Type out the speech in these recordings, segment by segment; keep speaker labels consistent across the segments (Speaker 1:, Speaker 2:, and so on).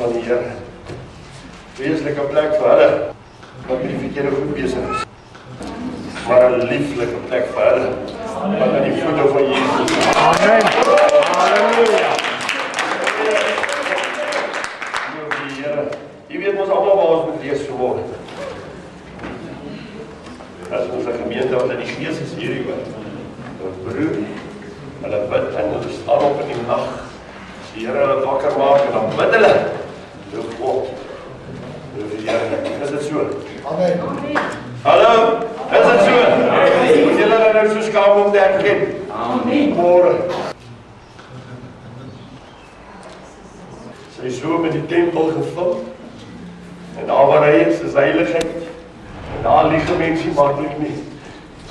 Speaker 1: van die Here. Weeslike plek vir hulle wat met die verkeerde goed besig is. Maar 'n lieflike plek vir hulle wat aan die voete van Jesus.
Speaker 2: Amen. Halleluja.
Speaker 1: Die Here. Jy weet ons almal waar ons moet lees vanmôre. As ons 'n gemeente wat in die Gees is hierdie oor. Broer, hulle bid en hulle staan op in die nag. Die Here hulle wakker maak en dan bid hulle. Loof God. Loof die Here. Is dit so?
Speaker 2: Amen.
Speaker 1: Hallo, is dit so? Moet julle nou so skaam om te erken? Amen. Môre. Sy is so met die tempel gevul. En daar waar hy is heiligheid. En daar lieg mense maklik nie.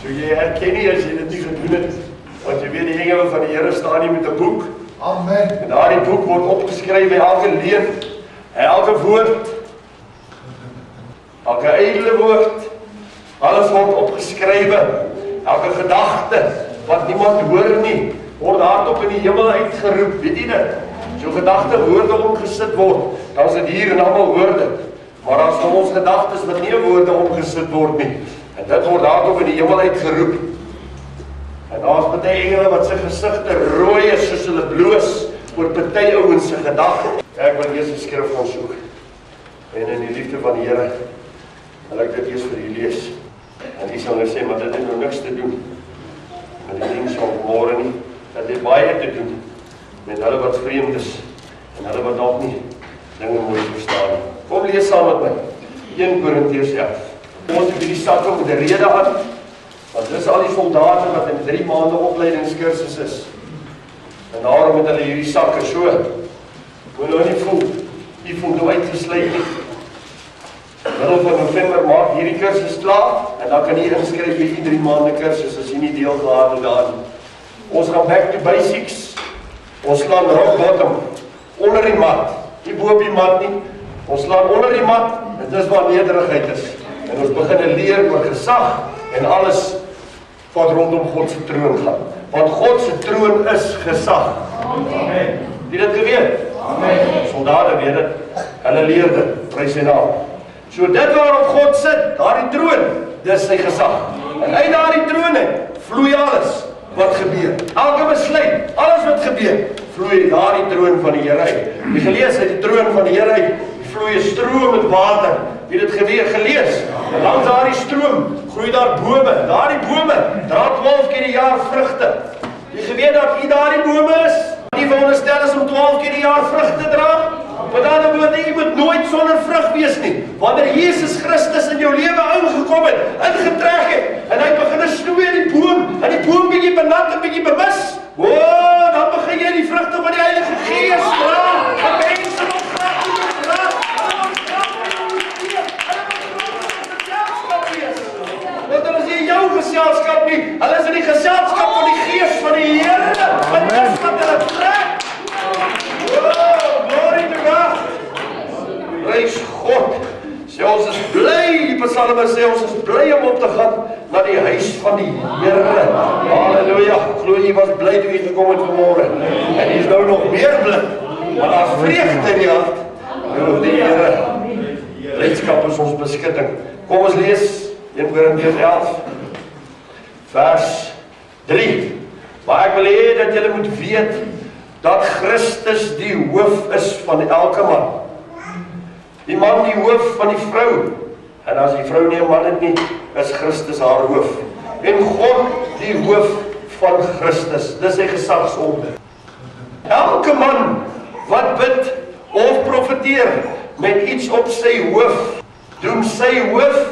Speaker 1: So jy erken nie as jy dit nie gedoen het. Want jy weet die engele van die Here staan hier met 'n boek.
Speaker 2: Amen.
Speaker 1: En daardie boek word opgeskryf by elke leuen, elke woord, elke ydelle woord. Alles word opgeskrywe. Elke gedagte wat niemand hoor nie, word hardop in die hemel uitgeroep. Weet jy dit? So gedagte woorde omgesit word, dan is dit hier en almal woorde. Maar as van ons gedagtes wat nie woorde omgesit word nie, en dit word hardop in die hemel uitgeroep. En daar's baie engele wat sy gesigte rooi is soos hulle bloos oor party ouens se gedagte. Ek wil eers die skrif ons soek. En in die liefde van die Here wil ek dit eers vir u lees. En u sal nou sê, maar dit het nou niks te doen met die diens van môre nie. Dit het baie te doen met hulle wat vreemd is en hulle wat dalk nie dinge mooi verstaan nie. Kom lees saam met my. 1 Korintiërs 11. Ons het hierdie sakke met 'n rede aan. Want dis al die soldate wat in 3 maande opleidingskursus is. En daarom het hulle hierdie sakke so. Moet nou nie voel, jy voel nou uitgesluit nie. Middel van November maak hierdie kursus klaar, en dan kan jy inskryf vir die 3 maande kursus as jy nie deel gehad het daarin. Ons gaan back to basics. Ons slaan rock bottom, onder die mat, nie bo op die mat nie. Ons slaan onder die mat, en dis waar nederigheid is. En ons begin leer oor gesag, en alles wat rondom God se troon gaan. Want God se troon is gesag. Amen. Die dit geweet? Amen. Soldate weet dit. Hulle leer dit. Prys sy naam. So dit waarop God sit, daardie troon, dis sy gesag. En uit daardie troon vloei alles wat gebeur. Elke besluit, alles wat gebeur, vloei daardie troon van die Here uit. Jy gelees uit die troon van die Here uit, vloei 'n stroom met water. Jy het dit gelees. En langs daardie stroom groei daar bome. Daardie bome dra 12 keer die jaar vrugte. Jy geweet dat daardie bome is, die veronderstel is om 12 keer die jaar vrug te dra. Met ander woorde, jy moet nooit sonder vrug wees nie. Wanneer Jesus Christus in jou lewe ingekom het, ingetrek het, en hy begin snoei in die boom, en die boom bietjie benat en bietjie bemis, dan begin jy die vrugte van die Heilige Gees dra. En mense wil graag nie dra. Want hulle is nie jou geselskap nie, hulle is in die geselskap van die Gees van die Here. Want dis wat hulle trek. Glory to God. Prys God. Sê ons is bly, die psalme sê ons is bly om op te gaan na die huis van die Here. Halleluja. Glo jy was bly toe jy gekom het vanmôre. En jy is nou nog meer bly. Want daar's vreugde in die hart. Loof die Here. Blydskap is ons beskutting. Kom ons lees 1 Korintiërs 11 vers 3. Maar ek wil hê dat julle moet weet dat Christus die hoof is van elke man. Die man die hoof van die vrou. En as die vrou nie 'n man het nie, is Christus haar hoof. En God die hoof van Christus. Dis sy gesagsorde. Elke man wat bid of profeteer met iets op sy hoof, doen sy hoof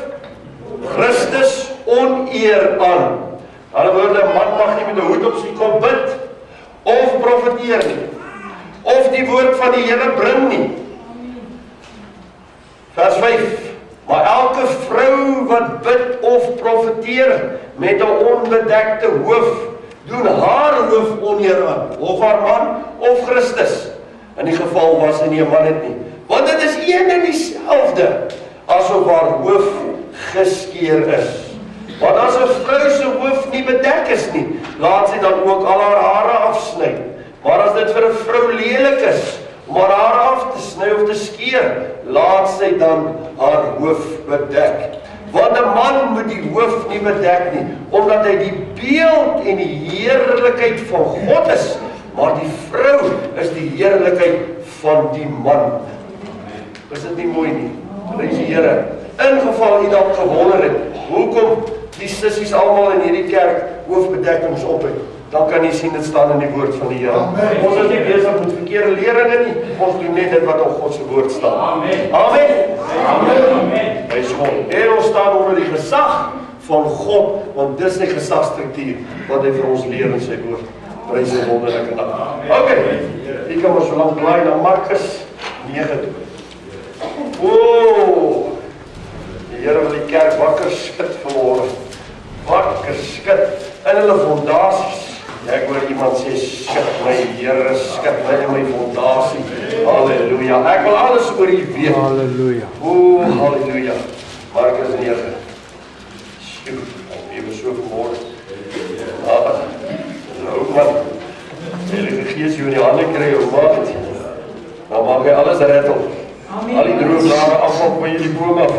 Speaker 1: Christus oneer aan. Alle woorde, 'n man mag nie met 'n hoed op sy kop bid of profeteer nie, of die woord van die Here bring nie. Vers 5. Maar elke vrou wat bid of profeteer met 'n onbedekte hoof, doen haar hoof oneer aan, of haar man of Christus. In die geval was sy nie 'n man het nie. Want dit is een en dieselfde asof haar hoof geskeer is. Want as 'n vrou se hoof nie bedek is nie, laat sy dan ook al haar hare afsny. Maar as dit vir 'n vrou lelik is om haar hare af te sny of te skeer, laat sy dan haar hoof bedek. Want 'n man moet die hoof nie bedek nie, omdat hy die beeld en die heerlikheid van God is, maar die vrou is die heerlikheid van die man. Is dit nie mooi nie? Prys die Here. In geval jy dalk gewonder het, hoekom die sissies almal in hierdie kerk hoofbedekkings op het, dan kan jy sien dit staan in die woord van die Here.
Speaker 2: Amen.
Speaker 1: Ons is nie besig met verkeerde leringe nie, ons doen net dit wat op God se woord staan.
Speaker 3: Amen.
Speaker 1: Amen.
Speaker 3: Amen.
Speaker 1: Hy is God. En ons staan onder die gesag van God, want dis die gesagstruktuur wat hy vir ons leer in sy woord. Prys sy wonderlike naam. Okay, ek kan maar so lank blaai na Markus 9 toe. Die Here wil die kerk wakker skud vanmôre. Wakker skud in hulle fondasies. Ek hoor iemand sê, skud my Here, skud my in my fondasie. Halleluja. Ek wil alles oor U weet.
Speaker 2: Halleluja.
Speaker 1: Halleluja. Markus 9. Sjoe, even so vanmôre. Nou man, die Heilige Gees jou in die hande kry jou maag, dan mag hy alles rettel. Al die droom blare afval van jullie boom af.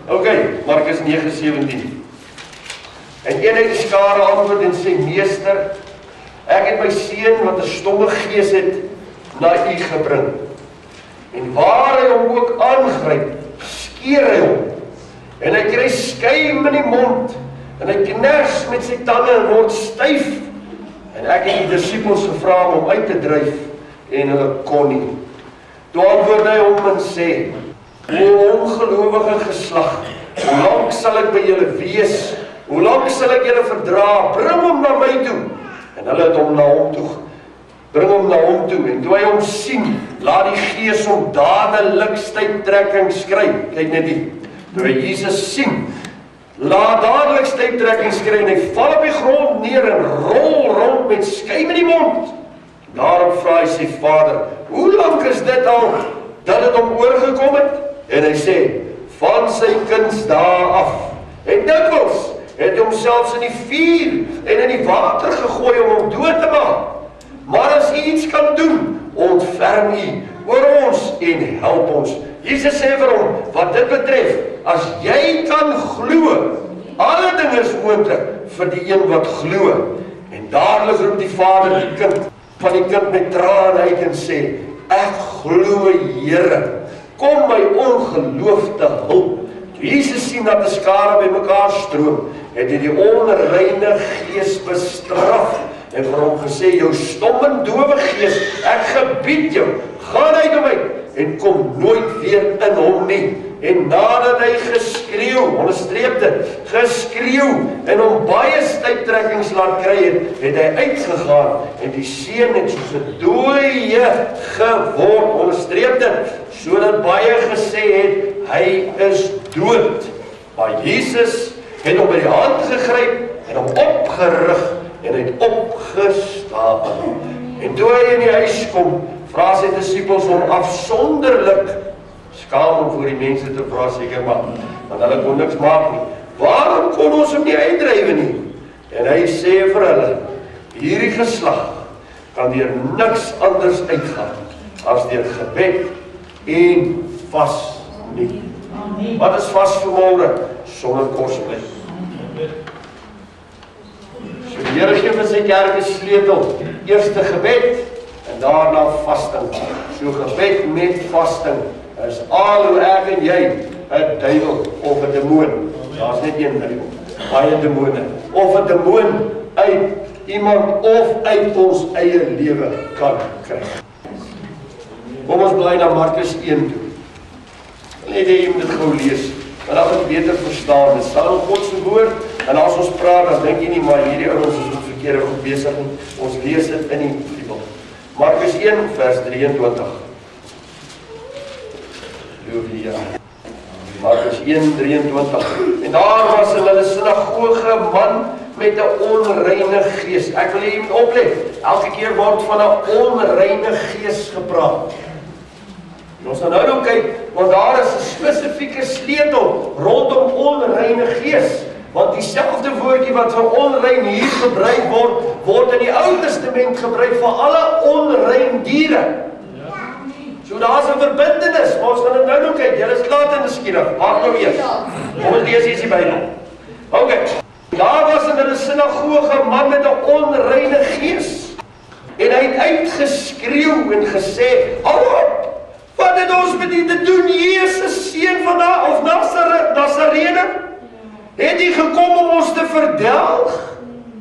Speaker 1: Okay, Markus 9:17. En een uit die skare antwoord en sê, Meester, ek het my seun wat 'n stomme gees het, na U gebring. En waar hy hom ook aangryp, skeer hy hom. En hy kry skuim in die mond, en hy kners met sy tande en word styf. En ek het die disippels gevra om hom uit te dryf, en hulle kon nie. Toe antwoord hy hom en sê, O ongelowige geslag, hoe lank sal ek by julle wees? Hoe lank sal ek julle verdra? Bring hom na my toe. En hulle het hom na hom toe. Bring hom na hom toe. En toe hy hom sien, laat die Gees hom dadelik stuiptrekking skryf. Kyk net hier. Toe hy Jesus sien, laat dadelik stuiptrekking skryf en hy val op die grond neer en rol rond met skuim in die mond. Daarop vra hy sy vader, hoe lank is dit al dat het hom oorgekom het? En hy sê, van sy kindsdae af. En dikwels het hy homself in die vuur en in die water gegooi om hom dood te maak. Maar as U iets kan doen, ontferm U oor ons en help ons. Jesus sê vir hom, wat dit betref, as jy kan glo, alle dinge is moontlik vir die een wat glo. En dadelik roep die vader die kind met trane uit en sê, ek glo Here, kom my ongeloof te hulp. Toe Jesus sien dat 'n skare by mekaar stroom, het hy die onreine gees bestraf en vir hom gesê, jou stom en dowe gees, ek gebied jou, gaan uit hom uit en kom nooit weer in hom nie. En nadat hy geskreeuw, onderstreep dit, geskreeuw en hom baie stuiptrekkings laat kry het hy uitgegaan en die seun het soos 'n dooie geword, onderstreep dit, sodat baie gesê het, hy is dood. Maar Jesus het hom by die hand gegryp en hom opgerig en hy het opgestaan. En toe hy in die huis kom, vra sy disippels hom afsonderlik, skaam om voor die mense te vra seker maar, want hulle kon niks maak nie. Waarom kon ons hom nie uitdrywe nie? En hy sê vir hulle, hierdie geslag kan deur niks anders uitgaan as deur gebed en vas nie. Wat is vas vanmôre? Sonder kos bly. So die Here gee vir sy kerk 'n sleutel. Eerste gebed en daarna vasting. So gebed met vasting is al hoe ek en jy 'n duiwel of 'n demoon. Daar's net een duiwel, baie demone. Of 'n demoon uit iemand of uit ons eie lewe kan kry. Kom ons bly na Markus 1 toe. Net jy moet dit gou lees, en dan moet jy beter verstaan. Dit staan in God se woord, en as ons praat, dan dink jy nie, maar hierdie ouens is met verkeerde goed besig nie. Ons lees dit in die Bybel. Markus 1 vers 23. Halleluja. Markus 1:23. En daar was in hulle sinagoge 'n man met 'n onreine gees. Ek wil jy moet oplet. Elke keer word van 'n onreine gees gepraat. En ons gaan nou kyk, want daar is 'n spesifieke sleutel rondom onreine gees. Want dieselfde woordjie wat vir onrein hier gebruik word in die Ou Testament gebruik vir alle onrein diere. So daar's 'n verbintenis, maar ons gaan dit nou kyk. Julle is laat en nuuskierig. Wag nou eers. Kom ons lees hier die Bybel. OK. Daar was in 'n sinagoge 'n man met 'n onreine gees. En hy het uitgeskreeu en gesê: "Hou op! Wat het ons met u te doen, Jesus, seun van Nazarene? Het u gekom om ons te verdelg?"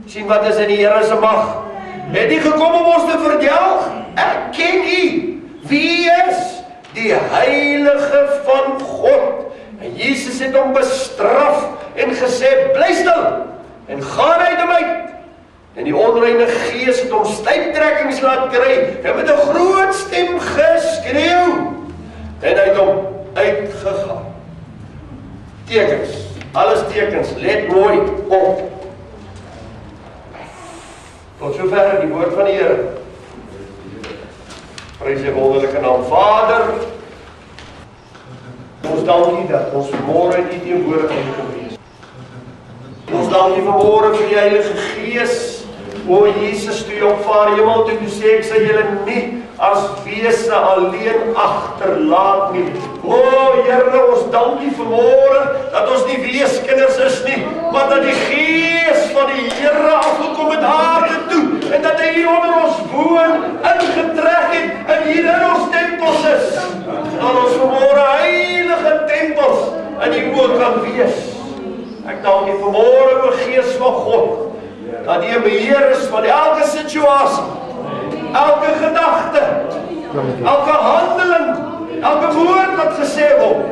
Speaker 1: Sien wat is in die Here se mag. Het u gekom om ons te verdelg? Ek ken u. Wie is die Heilige van God? En Jesus het hom bestraf en gesê: "Bly stil en gaan uit hom uit." En die onreine gees het hom stuiptrekkings laat kry en met 'n groot stem geskreeu. En hy het hom uitgegaan. Tekens, alles tekens, let mooi op. Tot sover die woord van die Here. Prys sy wonderlike naam. Vader, ons dank U dat ons vanmôre in U teenwoordigheid kan wees. Ons dank U vanmôre vir die Heilige Gees. O Jesus, toe jy opvaar hemel toe, sê ek sal julle nie as wese alleen agterlaat nie. O Here, ons dank U vanmôre dat ons nie weeskinders is nie, maar dat die Gees van die Here afgekom het aarde toe en dat hy hier onder ons woon, ingetrek het en hier in ons tempels is. Dat ons vanmôre heilige tempels in die oë kan wees. Ek dank U vanmôre, o Gees van God, dat U beheer is van elke situasie, elke gedagte, elke handeling, elke woord wat gesê word.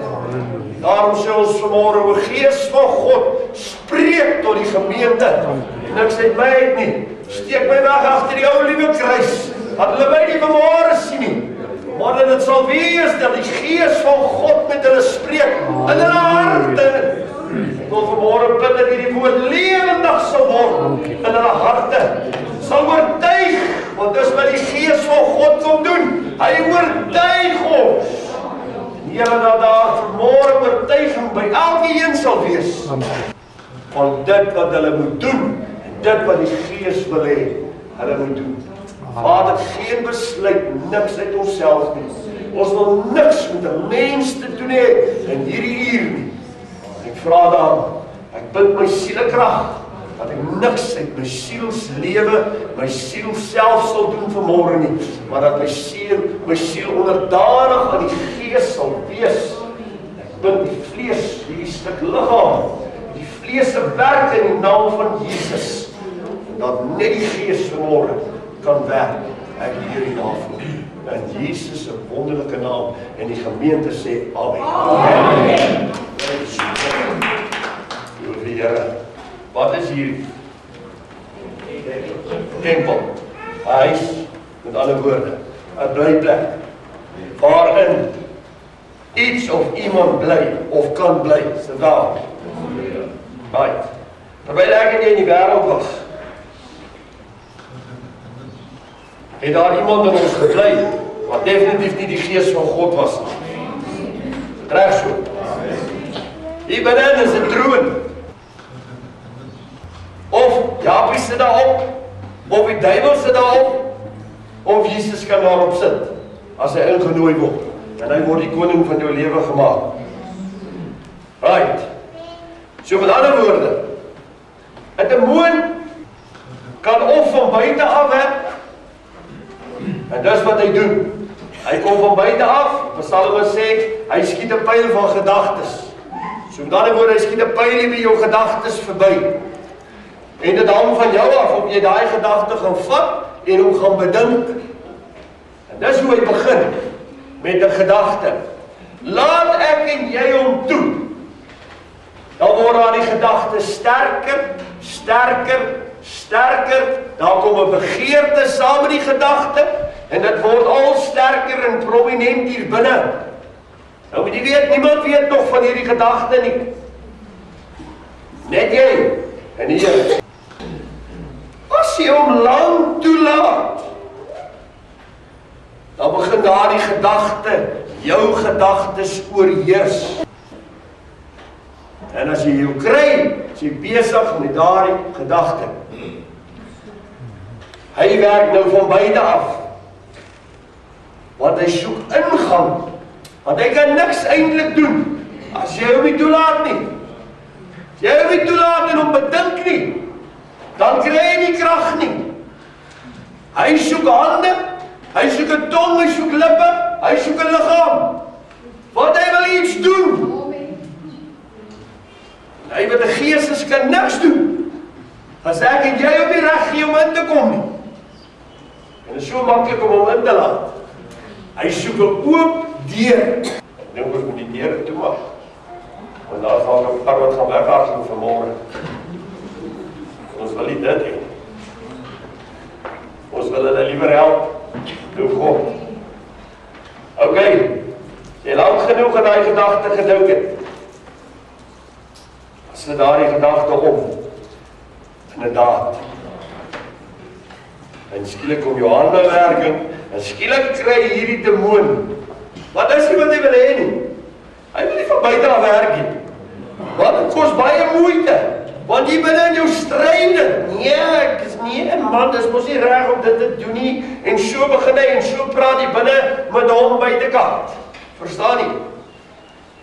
Speaker 1: Daarom sê ons vanmôre, o Gees van God, spreek tot die gemeente. Niks uit my uit nie. Steek my weg agter die ou liewe kruis, dat hulle my nie vanmôre sien nie. Maar dat dit sal wees dat die Gees van God met hulle spreek in hulle harte. Ek wil vanmôre bid dat hierdie woord lewendig sal word in hulle harte. Sal oortuig, want dis wat die Gees van God kom doen. Hy oortuig ons. En Here, dat daar vanmôre oortuiging by elkeen sal wees van dit wat hulle moet doen en dit wat die Gees wil hê hulle moet doen. Vader, geen besluit, niks uit onsself nie. Ons wil niks met 'n mens te doen hê in hierdie uur nie. Ek vra dan, ek bid my sielekrag, dat ek niks uit my sielslewe, my siel self sal doen vanmôre nie, maar dat my siel onderdanig aan die Gees sal wees. Ek bid die vlees, hierdie stuk liggaam, die vlees se werk in die naam van Jesus, en dat net die Gees vanmôre kan werk. Ek leer U daarvoor. In Jesus se wonderlike naam en die gemeente sê amen. Amen. Liewe Here, wat is hier? Tempel, 'n huis, met ander woorde, 'n blyplek, waarin iets of iemand bly of kan bly, sodat. Right. Terwyl ek en jy in die wêreld was, het daar iemand in ons gebly, wat definitief nie die Gees van God was nie. Reg so. Hier binne is 'n troon. Of Japie sit daarop, of die duiwel sit daarop, of Jesus kan daarop sit, as hy ingenooi word. En hy word die koning van jou lewe gemaak. Right. So met ander woorde, 'n demoon kan of van buite af werk, en dis wat hy doen. Hy kom van buite af, Psalme sê, hy skiet 'n pyl van gedagtes. So met ander woorde, hy skiet 'n pyl hier by jou gedagtes verby. En dit hang van jou af, of jy daai gedagte gaan vat, en hom gaan bedink. En dis hoe hy begin, met 'n gedagte. Laat ek en jy hom toe. Dan word daar die gedagte sterker, sterker, sterker. Daar kom 'n begeerte saam met die gedagte, en dit word al sterker en prominent hier binne. Nou moet jy weet, niemand weet nog van hierdie gedagte nie. Net jy en die Here. As jy hom lang toelaat, dan begin daardie gedagte, jou gedagtes oorheers. En as jy jou kry, is jy besig met daardie gedagte. Hy werk nou van buite af, want hy soek ingang ingang. Want hy kan niks eintlik doen as jy hom nie toelaat nie. As jy hom nie toelaat en hom bedink nie, dan kry hy nie krag nie. Hy soek hande, hy soek 'n tong, hy soek lippe, hy soek 'n liggaam. Want hy wil iets doen. Hy wat 'n gees is, kan niks doen as ek en jy hom nie reg gee om in te kom nie. En dit is so maklik om hom in te laat. Hy soek 'n oop deur. Ek dink ons moet die deur toemaak. Want daar is al 'n paar wat gaan weghardloop vanmôre. Ons wil nie dit hê. Ons wil hulle liewer help. Doe God. OK. Jy lank genoeg in daai gedagte gedink het. As jy daardie gedagte om in 'n daad. En skielik kom jou hande werking en skielik kry hierdie demoon. Wat is nie wat hy wil hê nie? Hy wil nie van buite af werk nie. Want dit kos baie moeite. Want jy binne in jou stryde. Nee, ek is nie 'n man, dis mos nie reg om dit te doen nie. En so begin hy en so praat hy binne met hom buitekant. Verstaan nie?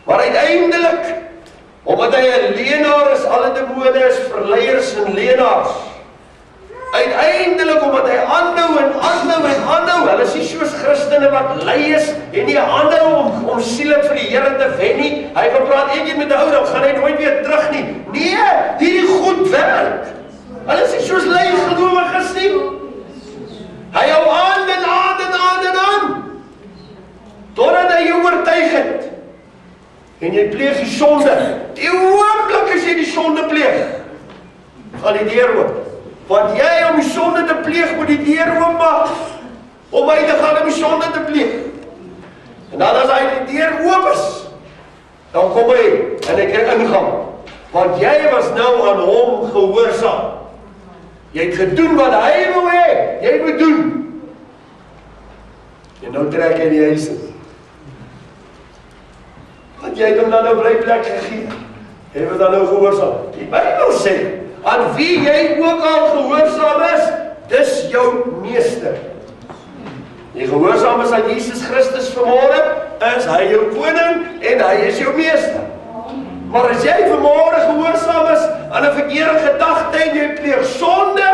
Speaker 1: Maar uiteindelik, omdat hy 'n leenaar is, alle demone is verleiers en leenaars. Uiteindelik, omdat hy aanhou en aanhou en aanhou, hulle is nie soos Christene wat lei is en nie aanhou om siele vir die Here te wen nie. Hy gaan praat eendag met 'n ou, dan gaan hy nooit weer terug nie. Nee, hierdie goed werk. Hulle is nie soos lei gelowiges nie. Hy hou aan en aan en aan en aan. Totdat hy jou oortuig het. En jy pleeg die sonde. Die oomblik as jy die sonde pleeg, gaan die deur oop. Want jy om die sonde te pleeg, moet die deur oopmaak. Om hy te gaan om die sonde te pleeg. En dan as hy die deur oop is, dan kom hy en hy kry ingang. Want jy was nou aan hom gehoorsaam. Jy het gedoen wat hy wil hê, jy moet doen. En nou trek hy die huis in. Want jy het hom dan nou blyplek gegee. Jy het dan nou gehoorsaam. Die Bybel sê, aan wie jy ook al gehoorsaam is, dis jou meester. Jy gehoorsaam is aan Jesus Christus vanmôre, is hy jou koning en hy is jou meester. Maar as jy vanmôre gehoorsaam is aan 'n verkeerde gedagte en jy pleeg sonde,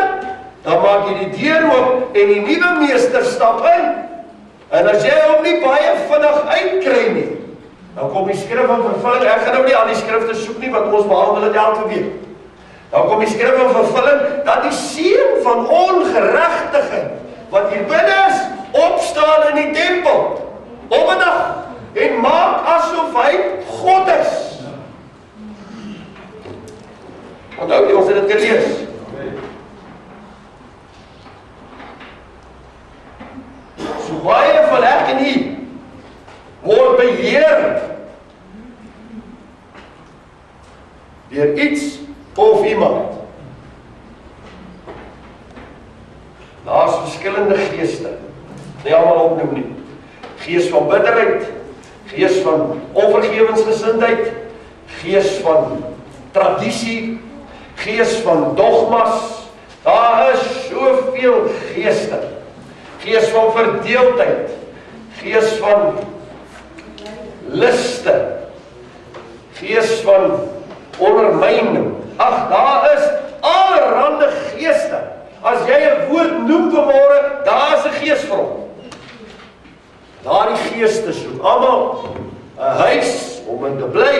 Speaker 1: dan maak jy die deur oop en die nuwe meester stap in. En as jy hom nie baie vinnig uitkry nie, dan kom die skrif in vervulling. Ek gaan nou nie al die skrifte soek nie, want ons behandel dit elke week. Dan kom die skrif in vervulling dat die seun van ongeregtigheid wat hier binne is, opstaan in die tempel op 'n dag en maak asof hy God is. Onthou jy, ons het dit gelees. So baie van ek en u word beheer deur iets of iemand. Daar's verskillende geeste. Nie almal opnoem nie. Gees van bitterheid, gees van onvergewensgesindheid, gees van tradisie, gees van dogmas. Daar is soveel geeste. Gees van verdeeldheid, gees van liste, gees van ondermyning. Ag, daar is allerhande geeste. As jy 'n woord noem vanmôre, daar is 'n gees vir hom. Daardie geeste soek almal 'n huis om in te bly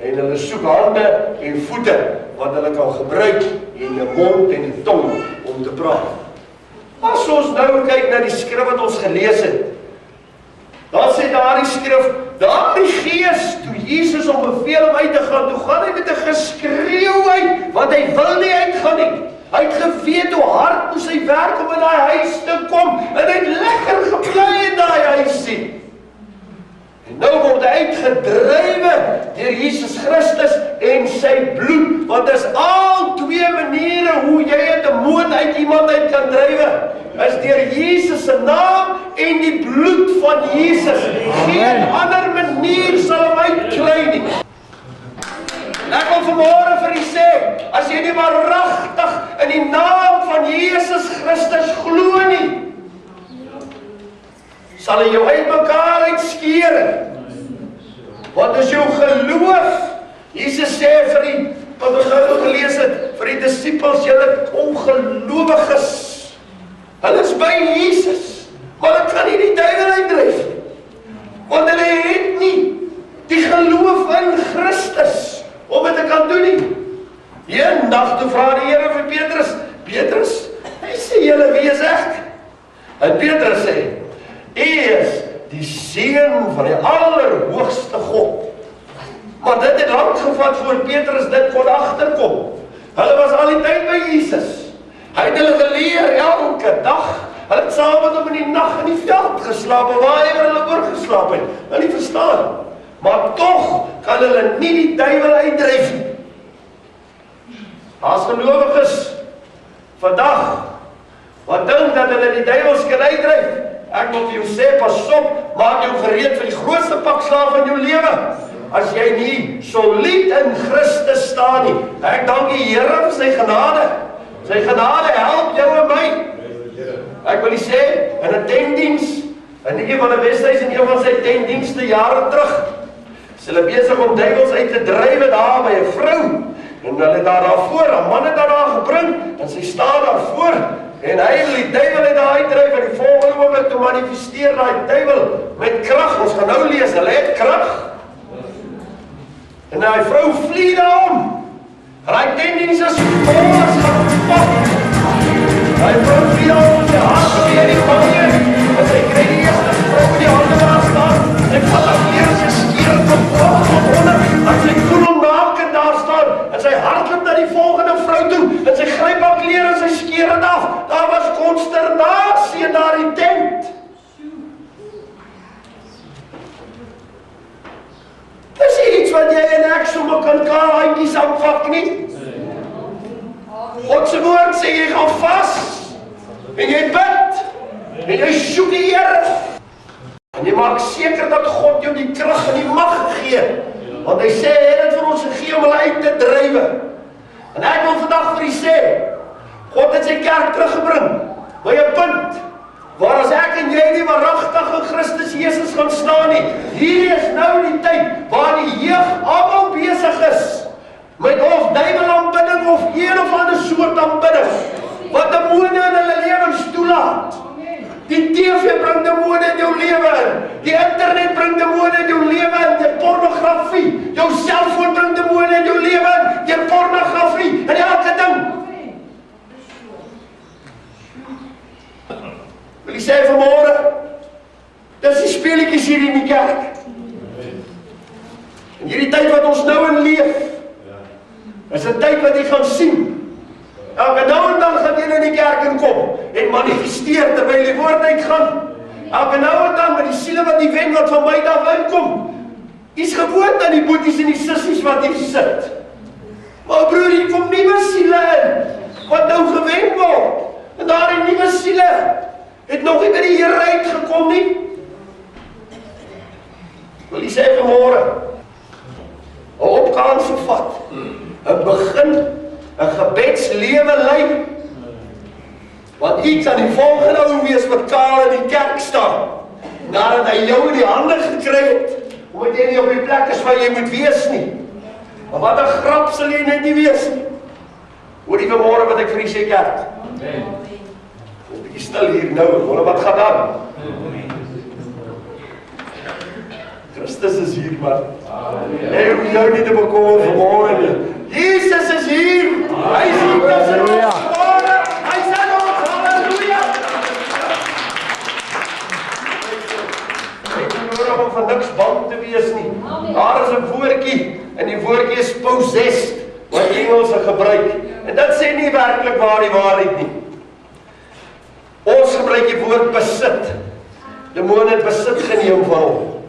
Speaker 1: en hulle soek hande en voete wat hulle kan gebruik en 'n mond en 'n tong om te praat. As ons nou kyk na die skrif wat ons gelees het, dan sê daardie skrif, daardie gees, toe Jesus hom beveel om uit te gaan, toe gaan hy met 'n geskreeu uit, want hy wil nie uitgaan nie. Hy het geweet hoe hard moes hy werk om in daai huis te kom, en hy het lekker gebly in daai huisie. En nou word hy uitgedrywe deur Jesus Christus en sy bloed, want dis al twee maniere hoe jy 'n demoon uit iemand uit kan drywe, is deur Jesus se naam en die bloed van Jesus. Geen ander manier sal hom uitkry nie. Ek wil vanmôre vir u sê, as jy nie waaragtig in die naam van Jesus Christus glo nie, sal hy jou uitmekaar uitskeer. Wat is jou geloof? Jesus sê vir die, wat ons nou gelees het, vir die disippels, julle ongelowiges. Hulle is by Jesus, maar hulle kan nie die duiwel uitdryf nie. Want hulle het nie die geloof in Christus om dit te kan doen nie. Eendag toe vra die Here vir Petrus, Petrus, hy sê, julle wie is ek? En Petrus sê, hy is die seun van die allerhoogste God. Maar dit het lang gevat voor Petrus dit kon agterkom. Hulle was al die tyd by Jesus. Hy het hulle geleer elke dag. Hulle het saam met hom in die nag in die veld geslaap, en waaroor hulle oorgeslaap het. Hulle nie verstaan. Maar tog kan hulle nie die duiwel uitdryf nie. As gelowiges vandag wat dink dat hulle die duiwels kan uitdryf, ek wil vir jou sê, pas op, maak jou gereed vir die grootste pak slaaf in jou lewe. As jy nie solied in Christus staan nie. Ek dank die Here vir sy genade. Sy genade help jou en my. Ek wil nie sê, in 'n tentdiens, in een van die Weshuis en een van sy tentdienste jare terug, is hulle besig om duiwels uit te dryf daar by 'n vrou. En hulle het daarvoor, 'n man het daar gebring, en sy staan daarvoor, en hy wil die duiwel uit daar uitdryf, en die volgende oomblik te manifesteer die duiwel met krag. Ons gaan nou lees, hulle het krag. En die vrou vlieg daarom. En hy tentdiens is vol as gepak. Die vrou vlieg daarom, sy hart weer die panje, en sy kry die eerste vrou met die handen daar staan. Sy vat haar weer, sy skeer tot boven tot onder, en sy koel om naken daar staan, en sy hardloop na die volgende vrou toe, en sy gryp haar klere en sy skeer het af. Daar was consternasie in daar die tent. Dis iets wat jy en ek sommer kan handjies aanpak nie. God se woord sê jy gaan vas, en jy bid, en jy soek die Here, en jy maak seker dat God jou die krag en die mag gee, want hy sê, hy het dit vir ons gegee om hulle uit te drywe. En ek wil vandag vir u sê, God het sy kerk teruggebring, by 'n punt, waar as ek en jy nie waaragtig in Christus Jesus gaan staan nie. Hierdie is nou die tyd waar die jeug almal besig is met ons duiwelaanbidding of een of ander soort aanbidding wat demone in hulle lewens toelaat. Die TV bring demone in jou lewe in. Die internet bring demone in jou lewe in. Die pornografie. Jou selfoon bring demone in jou lewe in. Die pornografie en elke ding. Wil jy sê vanmôre, dis die speletjies hier in die kerk. En hierdie tyd wat ons nou in leef, is 'n tyd wat jy gaan sien. Elke nou en dan gaan jy in die kerk inkom en manifesteer terwyl die woord uitgaan. Elke nou en dan met die siele wat die wen wat van my af inkom. Jy's gewoond aan die boeties en die sissies wat hier sit. Maar broer, hier kom nuwe siele in, wat nou gewen word. En daar die nuwe siele het nog nie by die Here uitgekom nie. Wil jy sê vanmôre, 'n opkans vat, 'n begin, 'n gebedslewe lei, want iets aan die volgende ou wees wat kaal in die kerk staan, nadat hy jou in die hande gekry het, omdat jy nie op die plek is waar jy moet wees nie. Maar wat 'n grap sal jy net nie wees nie. Hoor die vanmôre wat ek vir u sê kerk? Jy stil hier nou, wat gaan dan? Christus is hier, man. Hy hoef jou nie te bekommer vanmôre nie. Jesus is hier. Hy is hier tussen ons vanmôre. Hy sê ons, halleluja. Ek het nodig om van niks bang te wees nie. Daar is 'n woordjie, en die woordjie is possessed, wat Engelse gebruik. En dit sê nie werklik waar die waarheid nie. Ons gebruik die woord besit. Demone het besit geneem van hom.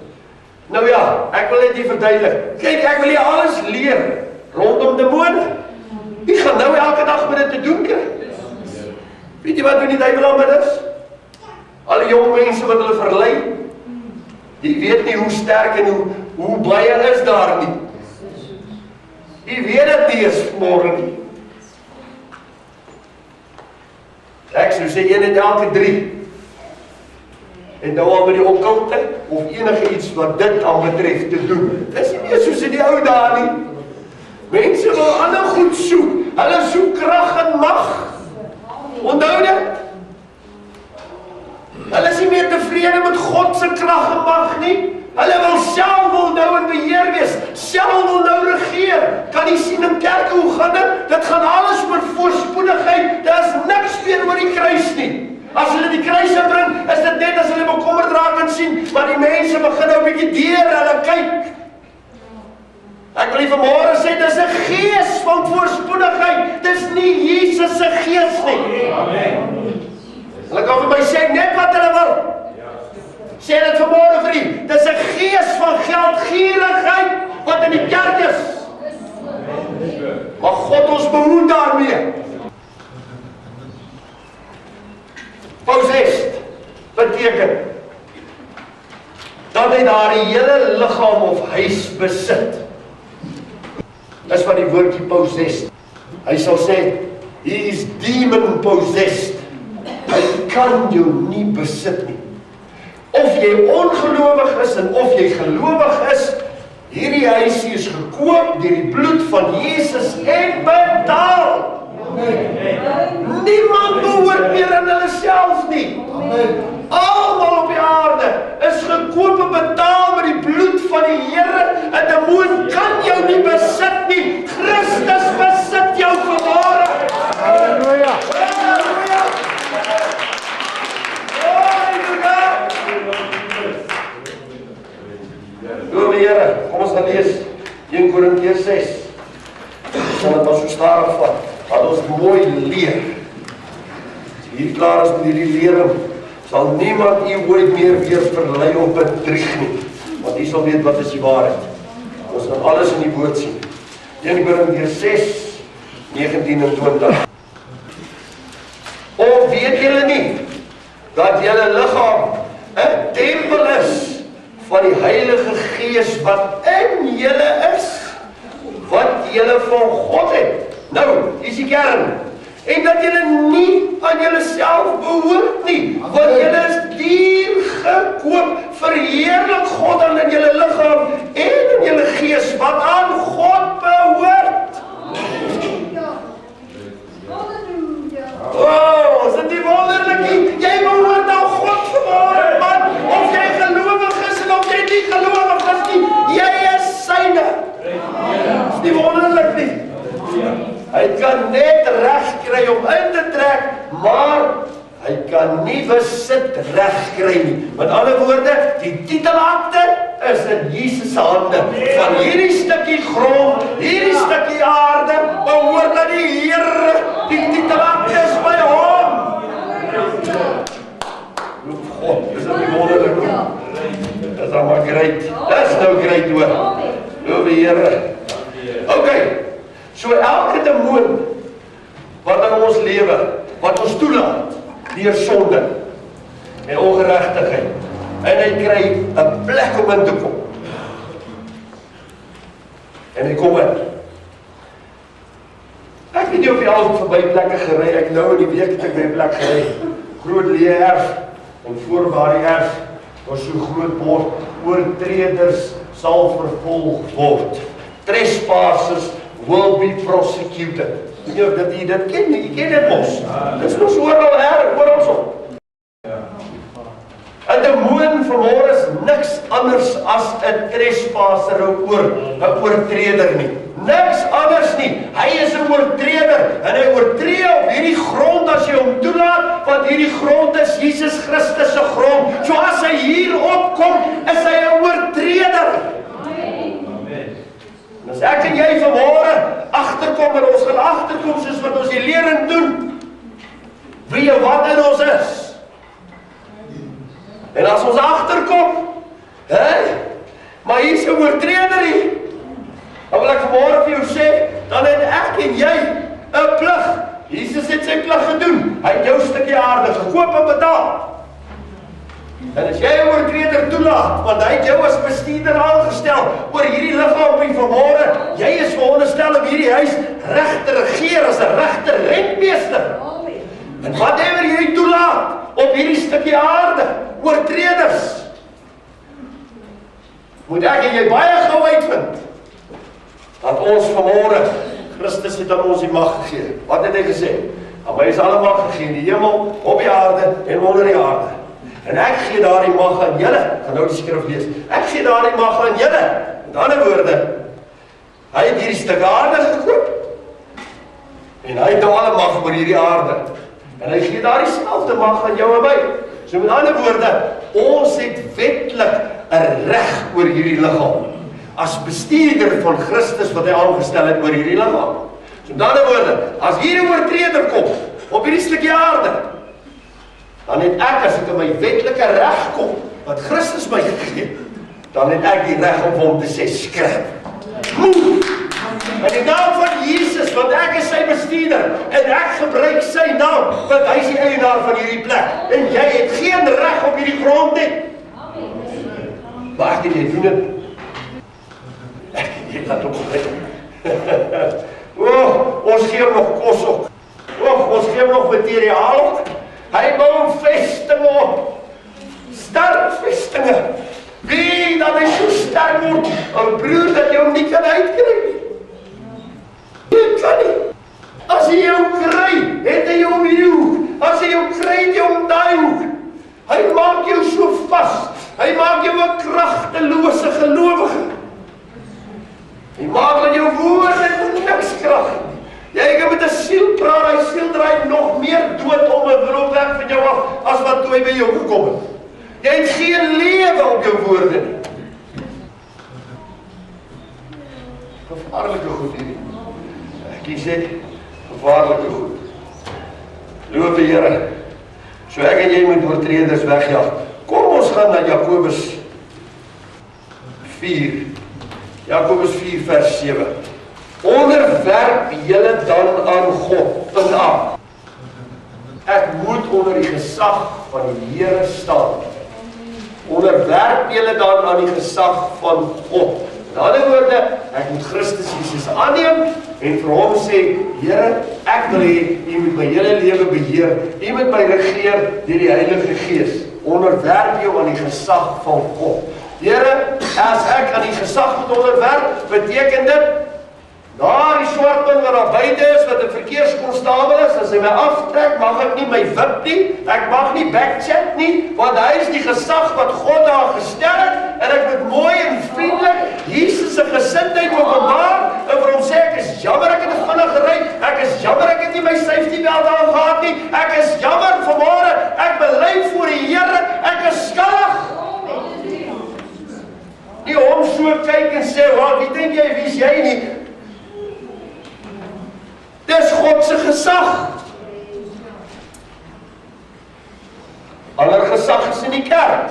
Speaker 1: Nou ja, ek wil net hier verduidelik. Kyk, ek wil jy alles leer rondom demone. Jy gaan nou elke dag met dit te doen kry. Weet jy wat doen die duiwelaanbidders? Al die jong mense wat hulle verlei, die weet nie hoe sterk en hoe baie is daar nie. Die weet dit nie eens môre nie. Ek sou sê 1 in elke 3 en nou al met die okkulte of enige iets wat dit aanbetref te doen. Dis nie meer soos in die ou dae nie. Mense wil ander goed soek. Hulle soek krag en mag. Onthou dit? Hulle is nie meer tevrede met God se krag en mag nie. Hulle wil nou in beheer wees. Self wil nou regeer. Kan jy sien in kerke hoe gaan dit? Dit gaan alles oor voorspoedigheid. Daar is niks meer oor die kruis nie. As hulle die kruise bring, is dit net as hulle bekommerd raak en sien, maar die mense begin nou 'n bietjie deur hulle kyk. Ek wil vanmôre sê, dis 'n gees van voorspoedigheid. Dis nie Jesus se gees nie. Amen. Hulle kan vir my sê net wat hulle wil. Sê dit vanmôre vir u. Dis 'n gees van geldgierigheid wat in die kerk is. Maar God ons behoed daarmee. Possessed beteken dat hy daar die hele liggaam of huis besit. Dis wat die woordjie possessed. Hy sal sê, he is demon possessed. Hy kan jou nie besit nie. Of jy ongelowig is en of jy gelowig is, hierdie huisie is gekoop deur die bloed van Jesus en betaal. Niemand behoort meer aan hulle self nie. Almal op die aarde is gekoop en betaal met die bloed van die Here. 'n Demoon kan jou nie besit nie. Christus besit jou vanmôre.
Speaker 2: Halleluja.
Speaker 1: Halleluja. Loof die Here. Kom ons gaan lees 1 Korintiërs 6. Ons sal dit maar so stadig vat. Wat ons mooi leer. As hier klaar is met hierdie lering, sal niemand u ooit meer weer verlei of bedrieg nie. Want u sal weet wat is die waarheid. Ons gaan alles in die woord sien. 1 Korintiërs 6, 19 en 20. Of weet julle nie, dat julle liggaam 'n tempel is van die Heilige Gees wat in julle is, wat julle van God het. Nou, hier is die kern. En dat julle nie aan julleself behoort nie, want julle is duur gekoop. Verheerlik God dan in julle liggaam en in julle gees wat aan God behoort. Oh, is dit nie wonderlik nie? Jy behoort aan God vanmôre, man. Of jy gelowig is en of jy nie gelowig is nie, jy is syne. Is nie wonderlik nie? Hy kan net reg kry om in te trek, maar hy kan nie besit reg kry nie. Met ander woorde, die titelakte is in Jesus se hande. Van hierdie stukkie grond, hierdie stukkie aarde, behoort aan die Here. Die titelakte is by hom. God, is dit nie wonderlik nie? Dis allemaal great. Dis nou great hoor. Loof die Here. Okay. So elke demoon wat in ons lewe, wat ons toelaat, deur sonde en ongeregtigheid, en hy kry 'n plek om in te kom. En hy kom in. Ek weet nie of jy al verby plekke gery, ek nou in die week het ek by 'n plek gery, groot leë erf, en voor waar die erf was so groot bord, oortreders sal vervolg word. Trespassers will be prosecuted. Jy dit ken nie, jy ken dit mos. Dis mos oral so. 'n Demoon vanmôre is niks anders as 'n trespasser, 'n oortreder nie. Niks anders nie. Hy is 'n oortreder en hy oortree op hierdie grond as jy hom toelaat, want hierdie grond is Jesus Christus se grond. So as hy hier opkom, is hy 'n oortreder. En as ek en jy vanmôre agterkom, en ons gaan agterkom soos wat ons die lering doen, wie en wat in ons is. En as ons agterkom, maar hier is 'n oortreder hier, dan wil ek vanmôre vir jou sê, dan het ek en jy 'n plig. Jesus het sy plig gedoen. Hy het jou stukkie aarde gekoop en betaal. En as jy 'n oortreder toelaat, want hy het jou as bestuurder aangestel oor hierdie liggaam hier vanmôre, jy is veronderstel om hierdie huis reg te regeer as 'n regte rentmeester. En whatever jy toelaat op hierdie stukkie aarde, oortreders. Moet ek en jy baie gou uitvind dat ons vanmôre, Christus het aan ons die mag gegee. Wat het hy gesê? Aan my is alle mag gegee in die hemel, op die aarde en onder die aarde. En ek gee daardie mag aan julle. Gaan nou die skrif lees. Ek gee daardie mag aan julle. Met ander woorde, hy het hierdie stuk aarde gekoop. En hy het nou alle mag oor hierdie aarde. En hy gee daardie selfde mag aan jou en my. So met ander woorde, ons het wetlik 'n reg oor hierdie liggaam. As bestuurder van Christus wat hy aangestel het oor hierdie liggaam. So met ander woorde, as hierdie oortreder kom op hierdie stukkie aarde, dan het ek, as ek in my wetlike reg kom, wat Christus my gegee het, dan het ek die reg om hom te sê, skryf. In die naam van Jesus, want ek is sy bestuurder, en ek gebruik sy naam, want hy is die eienaar van hierdie plek, en jy het geen reg op hierdie grond nie. Maar ek en jy doen het. Ek en jy laat op gebruik. Ons gee nog kos op. Ons gee nog materiaal op. Hy bou vestinge op. Sterk vestinge. Wie dat hy so sterk word, en broer, dat jy hom nie kan uitkry nie. Jy kan nie. As hy jou kry, het hy jou om hierdie hoek. As hy jou kry, het hy om daai hoek. Hy maak jou so vas. Hy maak jou 'n kragtelose gelowige. Hy maak dat jou woorde niks krag. Jy kan met 'n siel praat, hy siel draai nog meer dood om 'n wil weg van jou af, as wat toe hy by jou gekom het. Jy het geen lewe op jou woorde nie. Gevaarlike goed hierdie. Ek sê, gevaarlike goed. Loof die Here. So ek en jy moet oortreders wegjag. Kom ons gaan na Jakobus 4. Jakobus 4 vers 7. Onderwerp julle dan aan God, punt A. Ek moet onder die gesag van die Here staan. Onderwerp julle dan aan die gesag van God. In ander woorde, ek moet Christus Jesus aanneem en vir hom sê, Here, ek wil hê, U moet my hele lewe beheer, U moet my regeer deur die Heilige Gees. Onderwerp jou aan die gesag van God. Here, as ek aan die gesag moet onderwerp, beteken dit, daar die swart man wat daar buite is, wat 'n verkeerskonstabel is, as hy my aftrek, mag ek nie my wip nie, ek mag nie backchat nie, want hy is die gesag wat God daar gestel het, en ek moet mooi en vriendelik Jesus se gesindheid openbaar, en vir hom sê, ek is jammer ek het te vinnig gery, ek is jammer ek het nie my safety belt aangehad nie, ek is jammer vanmôre, ek bely voor die Here, ek is skuldig. Nie hom so kyk en sê, wie dink jy, wie is jy nie? Dis God se gesag. Ander gesag is in die kerk.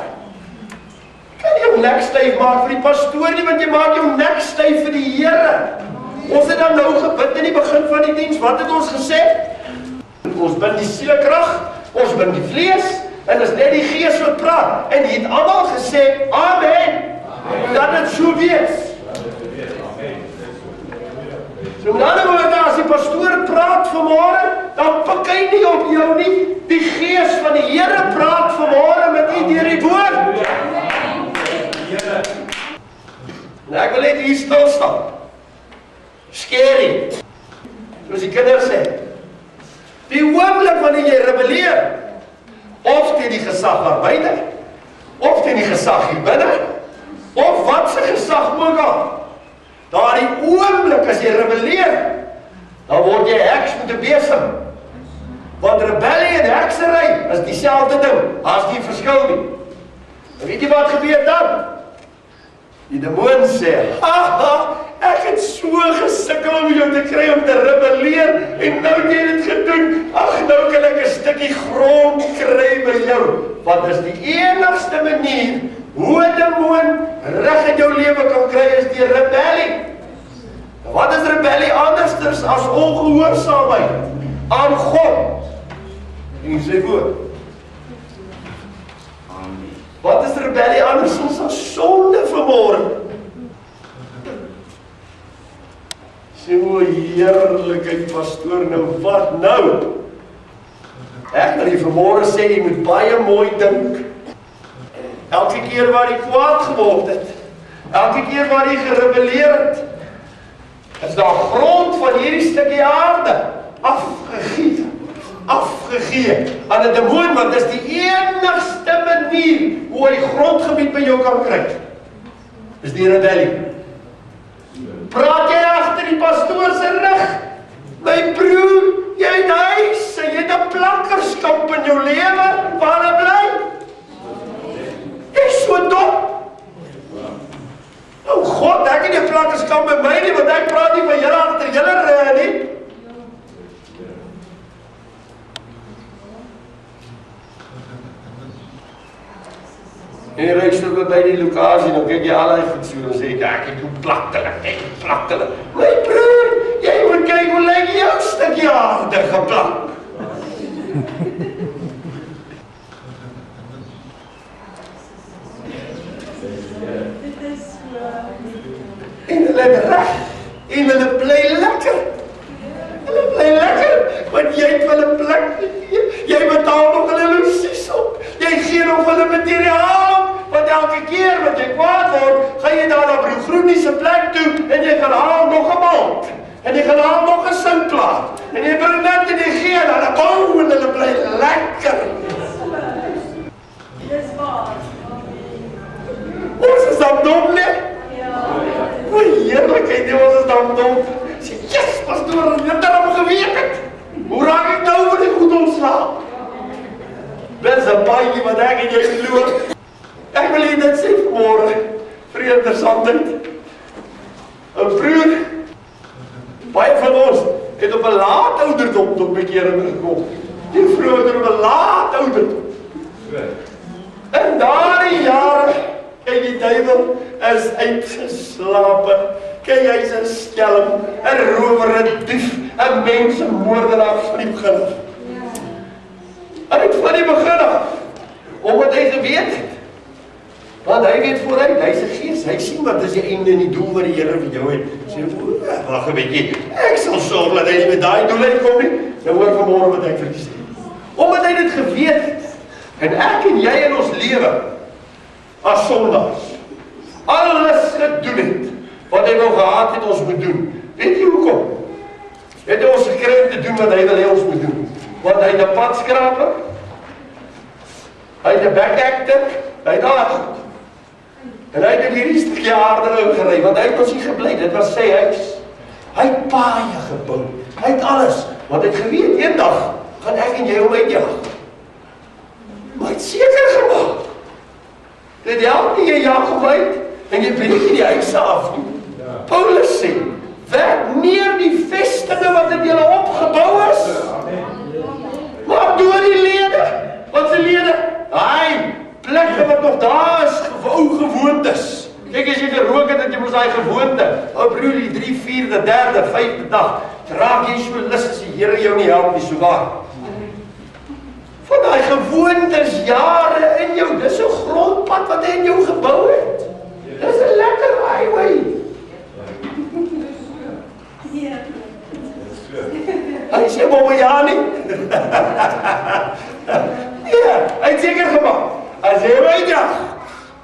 Speaker 1: Kan jy jou nek styf maak vir die pastoor nie, want jy maak jou nek styf vir die Here. Ons het dan nou gebid in die begin van die diens, wat het ons gesê? Ons bind die sielekrag, ons bind die vlees, en is net die Gees wat praat. En die het almal gesê, amen. Dat het so wees. So met ander woorde, as die pastoor praat vanmôre, dan pik hy nie op jou nie. Die Gees van die Here praat vanmôre met u deur die woord. En ek wil net hier stil staan. Scary. Soos die kinders sê. Die oomblik wanneer jy rebelleer, of teen die gesag daar buite, of teen die gesag hier binne, of wat se gesag ook al, daardie oomblik as jy rebelleer, dan word jy heks met 'n besem. Want rebellie en heksery is dieselfde ding, as die verskil nie. En weet jy wat gebeur dan? Die demoon sê, haha, ek het so gesukkel om jou te kry om te rebelleer, en nou het jy dit gedoen, ag, nou kan ek 'n stukkie grond kry by jou. Want is die enigste manier hoe 'n demoon reg in jou lewe kan kry, is die rebellie. Wat is rebellie anders as ongehoorsaamheid aan God en sy woord? Wat is rebellie anders as sonde vanmôre? Sê o heerlikheid pastoor, nou wat nou? Ek wil jy vanmôre sê, jy moet baie mooi dink. elke keer waar hy kwaad geword het, elke keer waar hy gerebelleer het, is daar grond van hierdie stukkie aarde afgegee aan 'n demoon, want dit is die enigste manier hoe hy grondgebied by jou kan kry. Dis die rebellie. Praat jy agter die pastoor se rug? My broer, jy het huis, jy het 'n plakkerskamp in jou lewe, waar hy bly? Jy is so dom. Oh God, ek het nie 'n plakkerskamp by my nie, want ek praat nie van julle agter julle rug nie. En jy reis tot by die lokasie, dan kyk jy al die goed so, en sê ek het hoe plak hulle. My broer, jy moet kyk hoe lyk jou stukkie aarde geplak. En hulle het reg, en hulle bly lekker. Hulle bly lekker, want jy het hulle plek, jy betaal nog hulle logies op, jy gee nog hulle materiaal op, want elke keer wat jy kwaad word, gaan jy daar na Broer Groenie se plek toe, en jy gaan haal nog 'n band, en jy gaan haal nog 'n singplaat, en jy bring net en jy gee, en hulle bou, en hulle bly lekker.
Speaker 4: Dis waar.
Speaker 1: Ons is dan dom, ne? O, heerlikheid, ons is dan dom. Sê, yes, pastoor, jy het daarom geweet het. Hoe raak ek nou vir die goed ontslaan? Dis 'n baie wat ek en jy verloor. Ek wil jy dit sê vanmorgen, vir die interessantheid. 'n Broer, baie van ons het op 'n laat ouderdom tot bekering gekom. Die vroeër op 'n laat ouderdom. In daardie jare, kyk die duiwel is uitgeslape. Kyk, hy's 'n skelm, 'n rower, 'n dief, 'n mensenmoordenaar van die begin af. Hy het van die begin af, omdat hy geweet het, want hy weet vooruit, hy's 'n gees, hy sien wat is die einde en die doel wat die Here vir jou het. Sê, wag 'n bietjie, ek sal sorg dat hy nie met daai doel uitkom nie. Nou hoor vanmôre wat ek vir julle sê. Omdat hy dit geweet het, en ek en jy in ons lewe, as sondaars, alles gedoen het, wat hy nou gehad het ons moet doen. Weet jy hoekom? Het hy ons gekry om te doen wat hy wil hê ons moet doen? Want hy het 'n padskraper, hy het 'n backactor, hy het alles goed. En hy het hierdie stukkie aarde ingery, want hy het ons hier gebly, dit was sy huis. Hy het paaie gebou, hy het alles, want hy het geweet, eendag gaan ek en jy hom uitjag. Maar hy het seker gemaak, dit help nie, jy jag hom uit, en jy breek nie die huise af nie. Paulus sê, werk neer die vestinge wat in julle opgebou is. Maak door die lede, wat se lede? Hy, plekke wat nog daar is, ou gewoontes. Kyk, as jy gerook het, dat jy mos daai gewoonte, ou broer, die 3, 4de, 3de, 5de dag, raak jy so lus as die Here jou nie help nie, so waar. Van daai gewoontes, jare in jou, dis 'n grondpad wat hy in jou gebou het. Dis 'n lekker highway. Hy sê, mama, ja nie. Ja, hy het seker gemaak. As jy weet ja,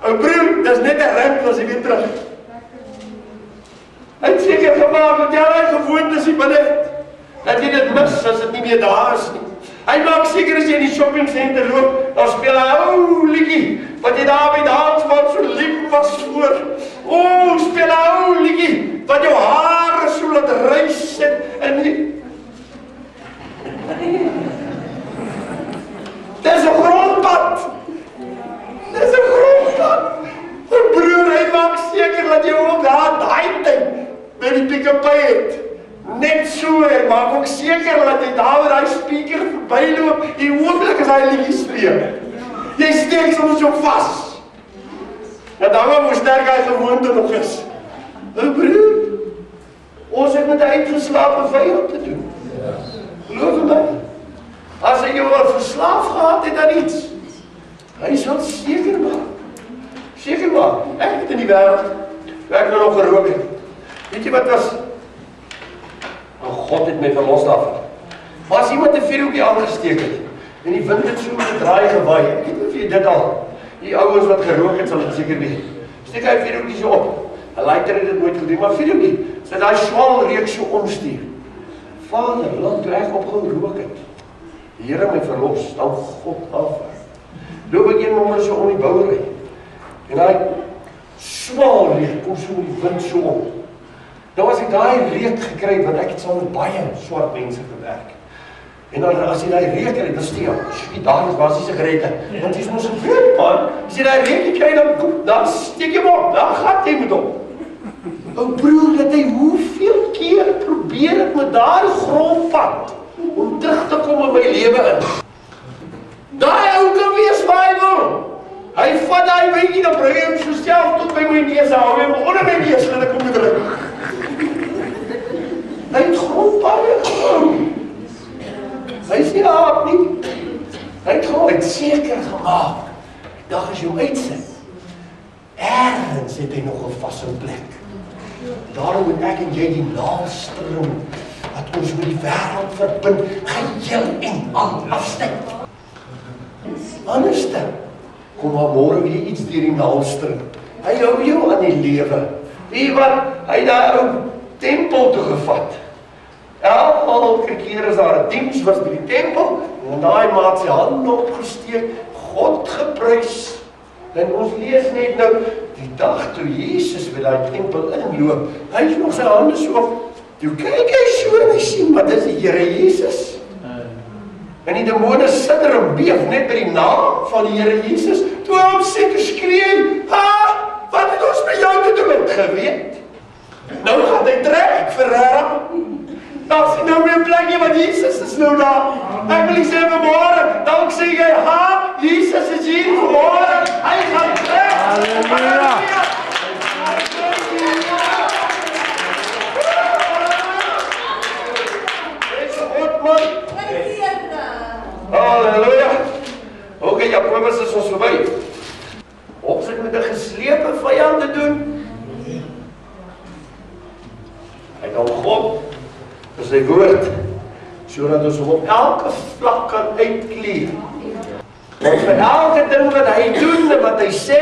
Speaker 1: ou broer, dis net 'n rem as jy weer terug. Hy het seker gemaak dat jy al gewoontes hier binne het, dat jy dit mis as dit nie meer daar is nie. Hy maak seker as jy in die shopping center loop, dan speel hy ou liedjie, wat jy daar by dansband so lief was voor. O, speel hy ou liedjie, wat jou hare so laat reis en die... Dis 'n grondpad. Dis 'n grondpad. O broer, hy maak seker dat jy ook daai tyd by die pick-up het. Net so, hy maak ook seker dat jy daar met daai speaker verbyloop, die oomblik as hy liedjie speel. Jy steek soms so vas. En dan hoe sterk hy gewoonte nog is. O broer, ons het met 'n uitgeslaapte vyand te doen. Geloof my, as hy jou al verslaaf gehad het aan iets, hy sal seker maak. Seker maak, ek het in die wêreld, ek nou nog gerook het. Weet jy wat was? Oh, God het my verlos daarvan. Maar as iemand 'n vuurhoekie aangesteek het, en die wind het so met 'n draai gewaai, ek weet nie of jy dit al, Die ouens wat gerook het, sal dit seker weet. Steek hy videoetjies op. 'n lighter het dit nooit gedoen, maar videoetjie, sy daai swaal reuk so omstuur. Vader, laat toe ek opgehou rook het. Die Here my verlos, dan God af. Loop ek een nommer so om die bouery. En hy swaal reuk, kom so met die wind so om. Nou as ek daai reuk gekry, want ek het saam met baie swart mense gewerk. En dan as jy daai reuk kry, dan steek jy daar is basiese geredde. Want jy is mos 'n vreemd man. As jy daai reuk kry, dan steek jy op, dan gaan jy met hom. O broer, dat hy hoeveel keer probeer het met daai grondpad om terug te kom in my lewe in. Daai ou kan wees waar hy wil. Hy vat daai wyntjie, dan bring hy hom so self tot by my neus, hou hom onder my neus en ek kom met druk. Hy het grondpad gekom. Hy is nie aap nie. Hy het gewoon seker gemaak. Die dag as jy hom uitsit, ergens het hy nog 'n vaste plek. Daarom moet ek en jy die naaldstring wat ons met die wêreld verbind, geheel en al afsny. Anderste, kom maar môre weer iets deur die naaldstring. Hy hou jou aan die lewe. Wie wat, hy het daai ou tempel toe gevat. Elke keer as daar 'n diens was by die tempel, en daai maat sy hande opgesteek, God geprys. En ons lees net nou, die dag toe Jesus by daai tempel inloop, hy het nog sy hande so op, toe kyk hy so en hy sien, maar dis die Here Jesus. En die demone sidder en beef net by die naam van die Here Jesus, toe hy hom seker skree, wat het ons met jou te doen? Geweet. Nou gaan hy trek, verraam. Daar is nou meer plekje, want Jesus is nou daar. Ek wil nie sê vanmorgen, dan sê jy, Jesus is hier vanmorgen, hy gaan trek.
Speaker 2: Halleluja.
Speaker 1: Dis goed, man. Halleluja. Oké, Jakobus is ons verby. Ons het met 'n geslepe vyand te doen. Hy kan God vir sy woord, sodat ons hom op elke vlak kan uitkleer. En vir elke ding wat hy doen en wat hy sê,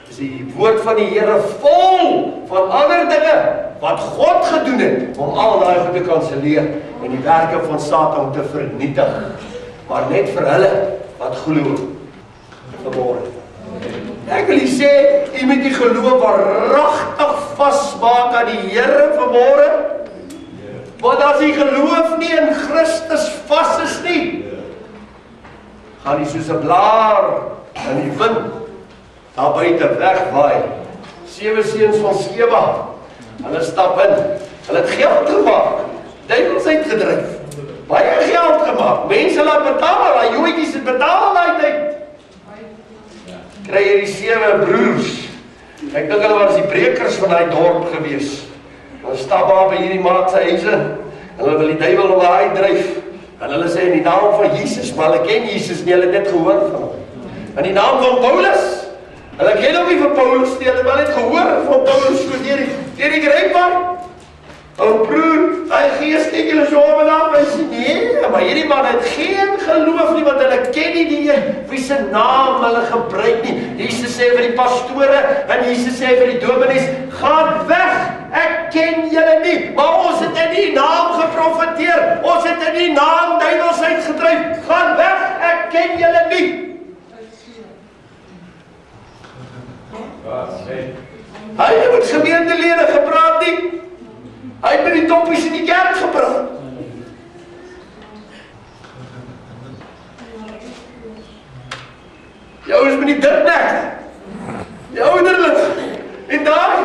Speaker 1: is die woord van die Here vol van ander dinge wat God gedoen het, om al daai goed te kanselleer en die werke van Satan te vernietig. Maar net vir hulle wat glo vanmôre. Ek wil sê, jy moet die geloof waaragtig vasmaak aan die Here vanmôre. Want as die geloof nie in Christus vas is nie, gaan die soos 'n blaar in die wind daar buite wegwaai. 7 seuns van Skeba, hulle stap in, hulle het geld gemaak, duiwels uitgedryf, baie geld gemaak, mense laat betaal, daai joetjies het betaal daai tyd. Kry jy die 7 broers, ek dink hulle was die brekers van daai dorp gewees. Hulle stap daar by hierdie maat se huise, en hulle wil die duiwel om daai uitdryf, en hulle sê in die naam van Jesus, maar hulle ken Jesus nie, hulle het net gehoor van hom. In die naam van Paulus, hulle ken ook nie van Paulus nie, hulle het net gehoor van Paulus, so deur die grapevine. O broer, hy gees steek julle so op en af, hy sê nee, maar hierdie man het geen geloof nie, want hulle ken nie die wie se naam hulle gebruik nie. Jesus sê vir die pastore, en Jesus sê vir die dominees, gaan weg, ek ken julle nie, maar ons het in die naam geprofeteer, ons het in die naam duiwels uitgedryf, gaan weg, ek ken julle nie. Hy het met gemeentelede gepraat nie, hy het met die toppies in die kerk gepraat. Jou is met die ditnek, die ouderlik, en daar,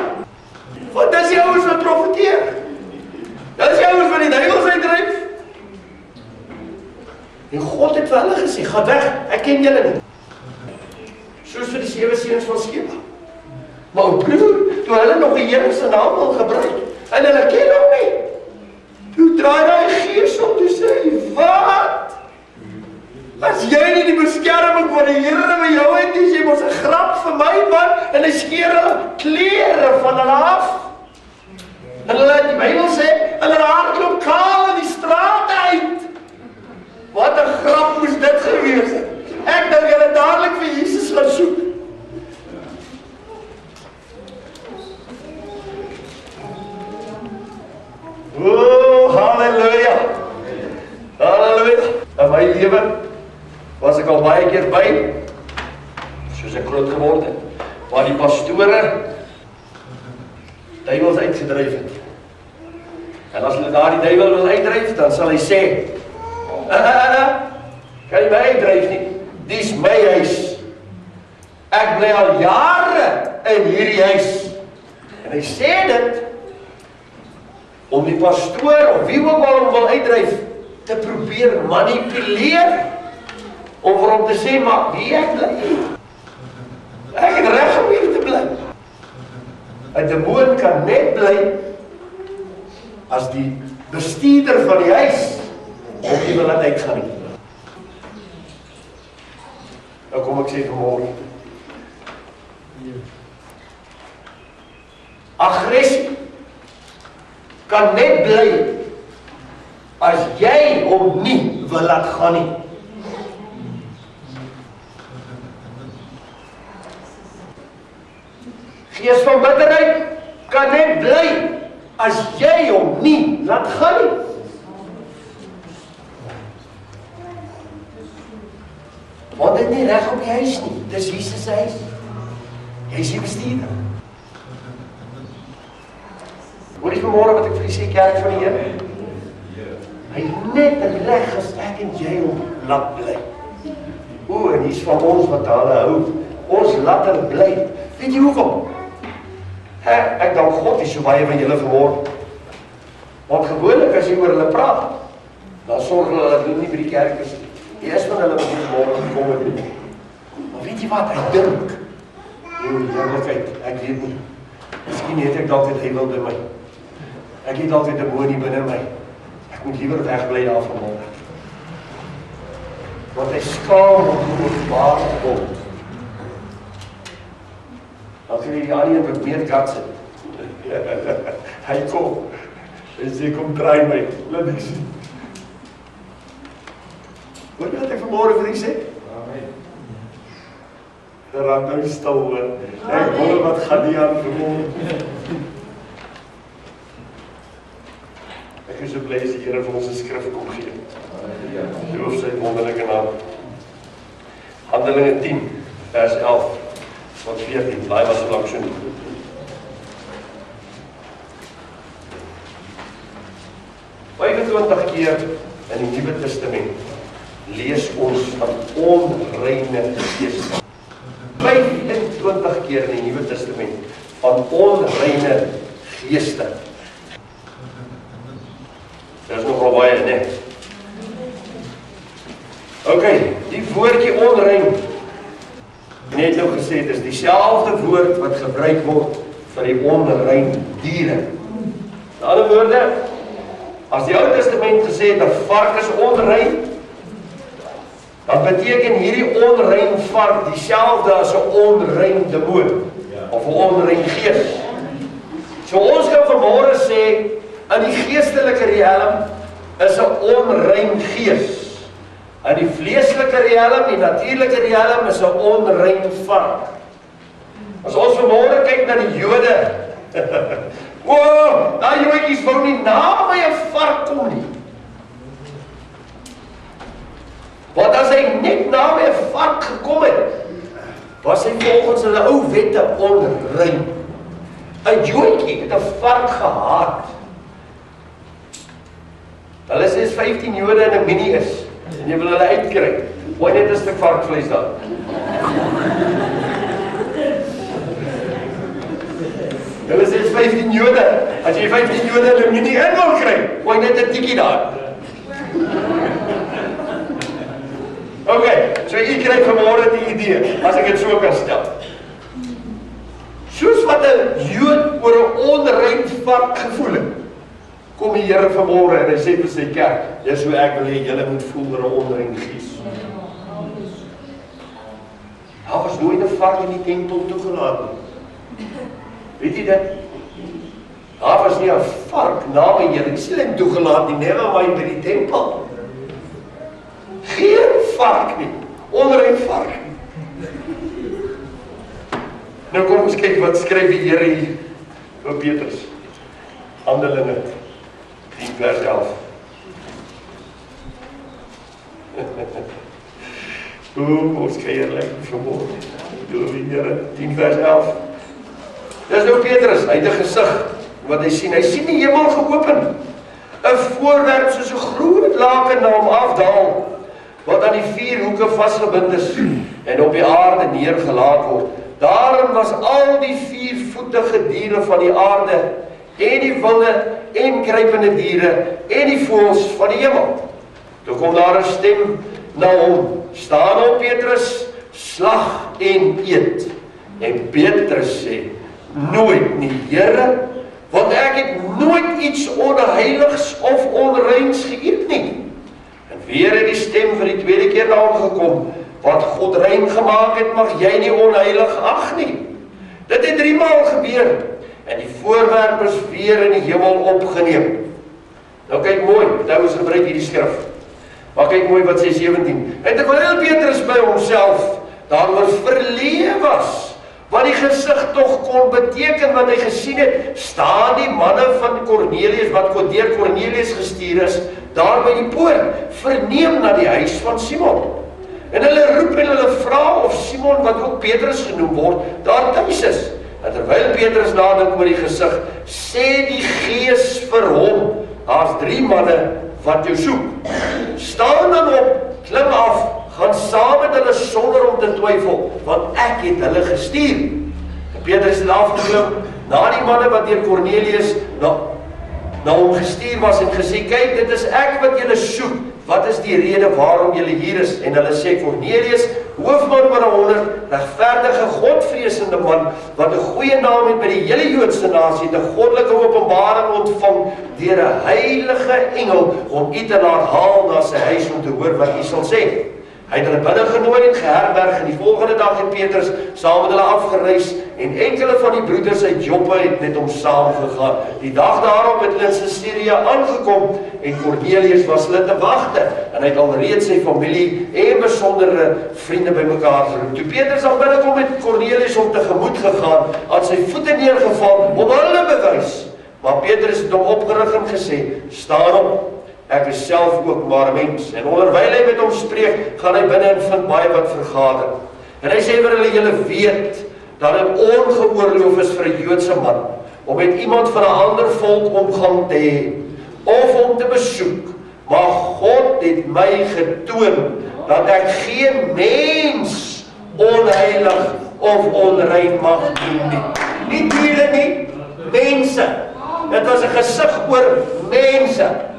Speaker 1: want dis die ouers wat profeteer. Dis die ouers wat die duiwels uitdryf. En God het vir hulle gesê, gaan weg, ek ken julle nie. Soos vir die 7 seuns van Skeba. Maar broer, toe hulle nog die Here se naam wil gebruik, en hulle ken hom nie. Toe draai daai gees om, toe sê hy, wat? As jy nie die beskerming van die Here by jou het, is jy mos 'n grap vir my man, en hy skeer hulle klere van hulle af. En hulle, die Bybel sê, hulle hardloop kaal in die strate uit. Wat 'n grap moes dit gewees het. Ek dink hulle dadelik vir Jesus gaan soek. lewe was ek al baie keer by, soos ek groot geword het, waar die pastore duiwels uitgedryf het. En as hulle daar die duiwel wil uitdryf, dan sal hy sê, kan jy my uitdryf nie, dis my huis. Ek bly al jare in hierdie huis. En hy sê dit, om die pastoor, of wie ook al hom wil uitdryf, te probeer manipuleer, om vir hom te sê, maar wie ek bly? Ek het reg om hier te bly. 'n demoon kan net bly, as die bestuurder van die huis, om nie wil laat uitgaan nie. Nou kom ek sê vanmorgen, aggressie kan net bly, as jy hom nie wil laat gaan nie. Gees van bitterheid kan net bly, as jy hom nie laat gaan nie. Want dit nie reg op die huis nie, dis Jesus se huis. Hy is die bestuurder. Hoor jy vanmorgen wat ek vir die sê, kerk van die Here? Hy net reg as ek en jy hom laat bly. En hier's van ons wat hulle hou. Ons laat hulle bly. Weet jy hoekom? Ek dank God nie so baie van julle vanmorgen. Want gewoonlik as jy oor hulle praat, dan sorg hulle dat hulle nie by die kerk is. Die is van hulle wat die vanmorgen gekom het. Maar weet jy wat? Ek dink, heerlikheid, ek weet nie. Miskien het ek dalk 'n duiwel by my. Ek het dalk 'n demonie binne my. Ek moet liewer wegbly daar vanmorgen. Want hy skaam om geopenbaar te word. Dan sê die alien wat meer guts het. Hy kom. En sê, kom draai my. Laat ek sien. Hoor jy wat ek vanmorgen vir die sê? Amen. Raak nou stil hoor. Ek hoor wat gaan die aan vanmorgen. Ek is so bly as die Here vir ons 'n skrif kom gee. Loof sy wonderlike naam. Handelinge 10, vers 11 tot 14. Daai was so lank so nie. Baie 20 keer in die Nuwe Testament lees ons van onreine geeste. 25 keer in die Nuwe Testament van onreine geeste. Dit is nogal baie, nee. Ok, die woordjie onrein, net nou gesê, dit is dieselfde woord wat gebruik word vir die onrein diere. In ander woorde, as die Ou Testament gesê het, 'n vark is onrein, dan beteken hierdie onrein vark dieselfde as 'n onrein demoon, of 'n onrein gees. So ons kan vanmôre sê, in die geestelike riem is 'n onrein gees. In die vleeslike riem, die natuurlike riem is 'n onrein vark. As ons vanmôre kyk na die Jode, daai joetjies wou nie naby 'n vark kom nie. Want as hy net naby 'n vark gekom het, was hy volgens hulle ou wette onrein. 'n Joetjie het 'n vark gehaat. Hulle sê 15 Jode in 'n mini is, en jy wil hulle uitkry. Gooi net 'n stuk varkvleis daar. Hulle sê 15 Jode. As jy 15 Jode in 'n mini in wil kry, gooi net 'n tikkie daar. Ok, so jy kry vanmôre die idee, as ek dit so kan stel. Soos wat 'n Jood oor 'n onrein vark gevoel het, kom die Here vanmôre en hy sê vir sy kerk, dis hoe ek wil hê julle moet voel oor 'n onrein gees. Daar was nooit 'n vark in die tempel toegelaat nie. Weet jy dit? Daar was nie 'n vark naby Jerusalem toegelaat nie, never mind by die tempel. Geen vark nie, onrein vark nie. Nou kom ons kyk wat skryf die Here hier vir Petrus. Handelinge 10 vers 11. Ons keier lekker vanmorgen. Loof die Here, 10 vers 11. Dis nou Petrus, hy het 'n gesig, wat hy sien die hemel geopen. 'n voorwerp soos 'n groot laken na hom afdaal, wat aan die 4 hoeke vasgebind is, en op die aarde neergelaat word. Daarin was al die 4-voetige diere van die aarde, en die wilde en kruipende diere, en die voëls van die hemel. Toe kom daar 'n stem na hom, staan op Petrus, slag en eet. En Petrus sê, nooit nie, Here, want ek het nooit iets onheiligs of onreins geëet nie. En weer het die stem vir die tweede keer na hom gekom, wat God rein gemaak het, mag jy nie onheilig ag nie. Dit het 3 maal gebeur, en die voorwerp is weer in die hemel opgeneem. Nou kyk mooi, nou is gebruik hierdie skrif. Maar kyk mooi wat sê 17. En terwyl Petrus by homself daaroor verleë was, wat die gesig tog kon beteken wat hy gesien het, staan die manne van Cornelius, wat deur Cornelius gestuur is, daar by die poort, verneem na die huis van Simon. En hulle roep en hulle vra of Simon, wat ook Petrus genoem word, daar tuis is. En terwyl Petrus nadink oor die gesig, sê die Gees vir hom, daar's 3 manne wat jou soek. Staan dan op, klim af, gaan saam met hulle sonder om te twyfel, want ek het hulle gestuur. En Petrus het afgeklim, na die manne wat deur Cornelius na hom gestuur was en gesê, kyk, dit is ek wat julle soek, wat is die rede waarom julle hier is? En hulle sê, Cornelius, hoofman oor 100, regverdige, godvreesende man, wat 'n goeie naam het by die hele Joodse nasie, 'n goddelike openbaring ontvang deur 'n heilige engel om u te laat haal na sy huis om te hoor wat u sal sê. Hy het hulle binne genooi en geherberg, en die volgende dag het Petrus saam met hulle afgereis, en enkele van die broeders uit Joppe het met hom saamgegaan. Die dag daarop het hulle in Caesarea aangekom, en Cornelius was hulle te wagte, en hy het alreeds sy familie en besondere vriende bymekaar geroep. Toe Petrus al binnekom het Cornelius hom tegemoet gegaan, aan sy voete neergeval, om hulle bewys. Maar Petrus het hom opgerig en gesê, staan op, ek is self ook maar 'n mens. En onderwyl hy met hom spreek, gaan hy binne en vind baie wat vergader. En hy sê vir hulle, julle weet, dat het ongeoorloof is vir 'n Joodse man, om met iemand van 'n ander volk omgang te hê, of om te besoek. Maar God het my getoon, dat ek geen mens onheilig of onrein mag doen nie. Nie diere nie, mense. Dit was 'n gesig oor mense.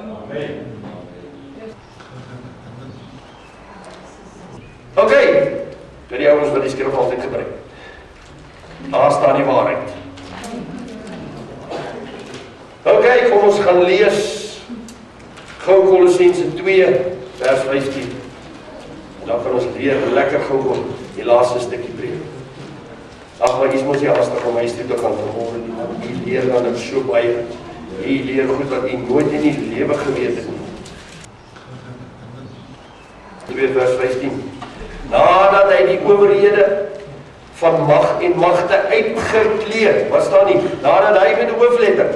Speaker 1: Ok, vir die ouens wat die skrif altyd gebruik. Daar staan die waarheid. Ok, kom ons gaan lees gou Kolossense 2 vers 15. En dan kan ons weer lekker gou die laaste stukkie preek. Ag, maar iets moet jy haastig om huis toe te gaan vanmôre. Die leer dan het so baie. Jy leer goed wat jy nooit in die lewe geweet het nie. 2 vers 15. Nadat hy die owerhede van mag en magte uitgekleed, wat staan nie? Nadat hy met 'n hoofletter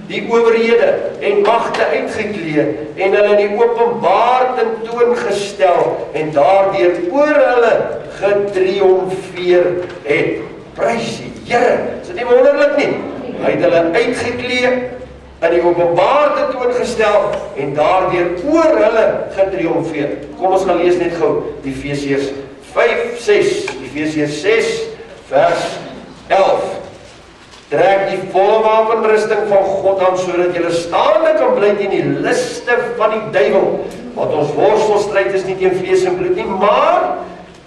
Speaker 1: die owerhede en magte uitgekleed en hulle in die openbaar tentoongestel en daardeur oor hulle getriomfeer het. Prys die Here. Is dit nie wonderlik nie? Hy het hulle uitgekleed, in die openbaar tentoongestel en daardeur oor hulle getriomfeer. Kom ons gaan lees net gou Efesiërs 5:6, Efesiërs 6 vers 11. Trek die volle wapenrusting van God aan, sodat julle staande kan bly teen die liste van die duiwel. Want ons worstelstryd is nie teen vlees en bloed nie, maar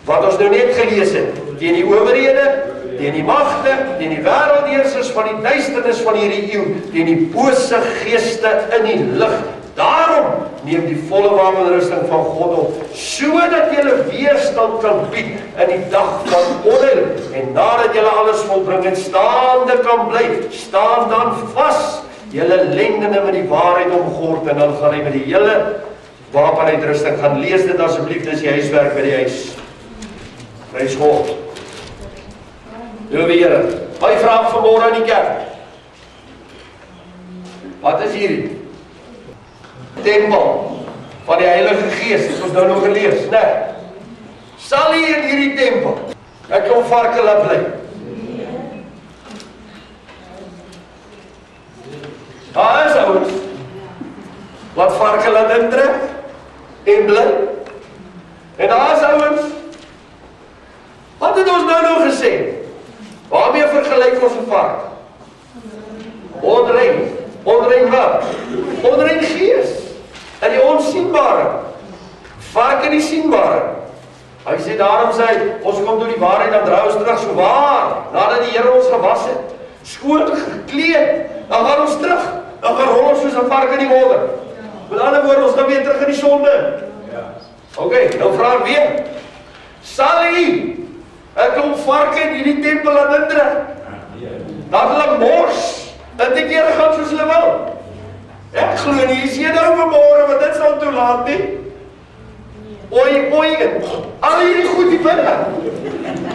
Speaker 1: wat ons nou net gelees het, teen die owerhede, teen die magte, teen die wêreldheersers van die duisternis van hierdie eeu, teen die bose geeste in die lig. Daarom neem die volle wapenrusting van God op, sodat julle weerstand kan bied in die dag van onheil, en nadat julle alles volbring en staande kan bly, staan dan vas, julle lendene met die waarheid omgord, en dan gaan hy met die hele wapenuitrusting gaan lees dit asseblief, dis die huiswerk by die huis. Prys God. Liewe Here, my vraag vanmôre aan die kerk. Wat is hierdie? Tempel. van die Heilige Gees, het ons nou nog gelees, nee. Sal hy in hierdie tempel 'n klomp varke laat bly? Daar is ouens wat varke laat intrek en bly. En daar is ouens, wat het ons nou gesê? Waarmee vergelyk ons 'n vark? Onrein wat? Onrein gees, in die onsienbare. Vark in die sienbare. Hy sê, daarom sê hy, ons kom door die waarheid, dan draai ons terug so waar, nadat die Here ons gewas het, skoon gekleed, dan gaan ons terug, dan gaan rol ons soos 'n vark in die modder. Met ander woorde, ons gaan weer terug in die sonde. Ok, nou vraag weer, sal hy 'n klomp varke in hierdie tempel laat intrek? Dat hulle mors, en te kere gaan soos hulle wil? Ek glo nie, jy sê nou vanmôre, want dit sal toelaat nie. Oei, al hierdie goed die binne.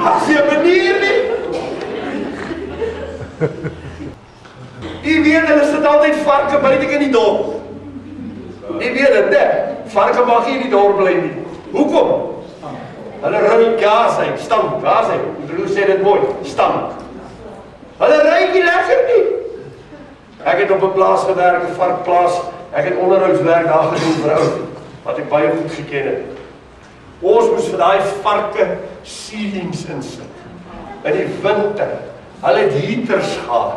Speaker 1: As jy 'n manier nie. Jy weet, hulle sit altyd varke buite in die dorp. Jy weet dit, hè? Varke mag nie in die dorp bly nie. Hoekom? Hulle ry gas uit, stamp, gas uit. Die broer sê dit mooi, stamp. Hulle ry nie lekker nie. Ek het op 'n plaas gewerk, 'n varkplaas. Ek het onderhoudswerk daar gedoen vir ou wat ek baie goed geken het. Ons moes vir daai varke ceilings insit. In die winter. Hulle het heaters gehad.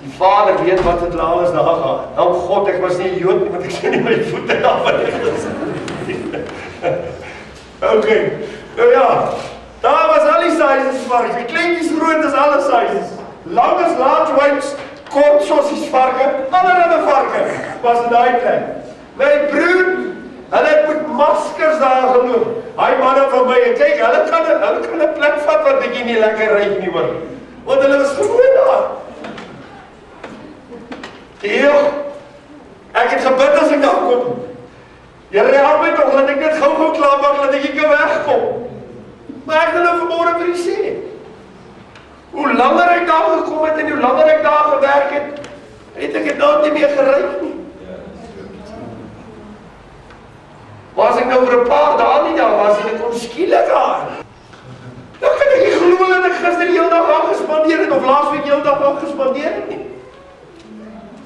Speaker 1: Die vader weet wat het alles daar gaan. Nou God, ek was nie 'n Jood nie, want ek sien nie my voete daar van nie. Okay. Nou ja, daar was al die sizes varke. Kleintjies groot as alle sizes. Lang as large whites, kort sossies varke, allerlei varke was in daai plek. My broer, hulle het met maskers daar geloop. Hy manne van my, en kyk, hulle kan 'n plek vat wat bietjie nie lekker ryk nie hoor. Want hulle was gewoon daar. Heer, ek het gebid as ek daar kom. Here, help my tog, laat ek net gou klaar maak, laat ek hier kan wegkom. Maar ek wil nou vanmôre vir u sê, hoe langer ek daar gekom het en hoe langer ek daar gewerk het ek nou nie meer geryk nie. Maar as ek nou vir 'n paar dae nie daar was en ek kom skielik daar, dan kan ek nie glo dat ek gister die hele dag aangespandeer het of laasweek die hele dag aangespandeer het nie.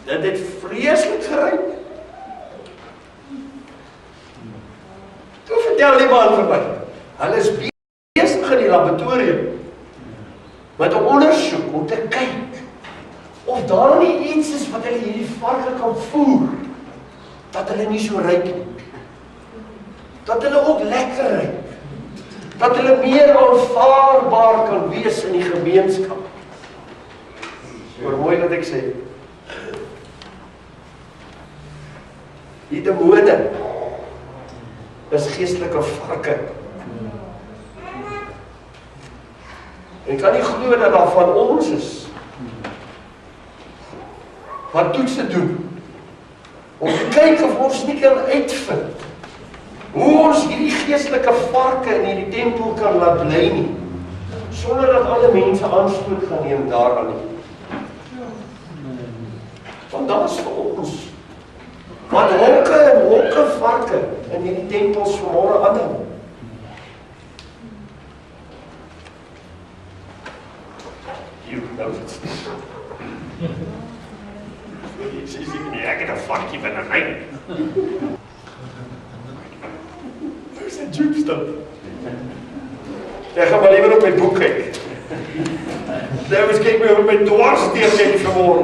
Speaker 1: Dit het vreeslik geryk. Toe vertel die man vir my, hulle is besig in die laboratorium met 'n ondersoek om te kyk of daar nie iets is wat hulle hierdie varke kan voer, dat hulle nie so ryk nie. Dat hulle ook lekker ryk. Dat hulle meer aanvaarbaar kan wees in die gemeenskap. Hoor mooi wat ek sê. Die demone is geestelike varke. En kan nie glo dat daar van ons is wat toetse doen om te kyk of ons nie kan uitvind hoe ons hierdie geestelike varke in hierdie tempel kan laat bly nie, sonder dat alle mense aanstoot gaan neem daaraan nie. Want dat is vir ons wat honke en honke varke in hierdie tempels vanmôre aanhou. Nou is het stil. Jy sê nie, ek het 'n varkie binne my. Nou is dit joep stil. Ek gaan maar liewer op my boek kyk. Nou eens kyk my op my dwarsdeur kyk vanmôre.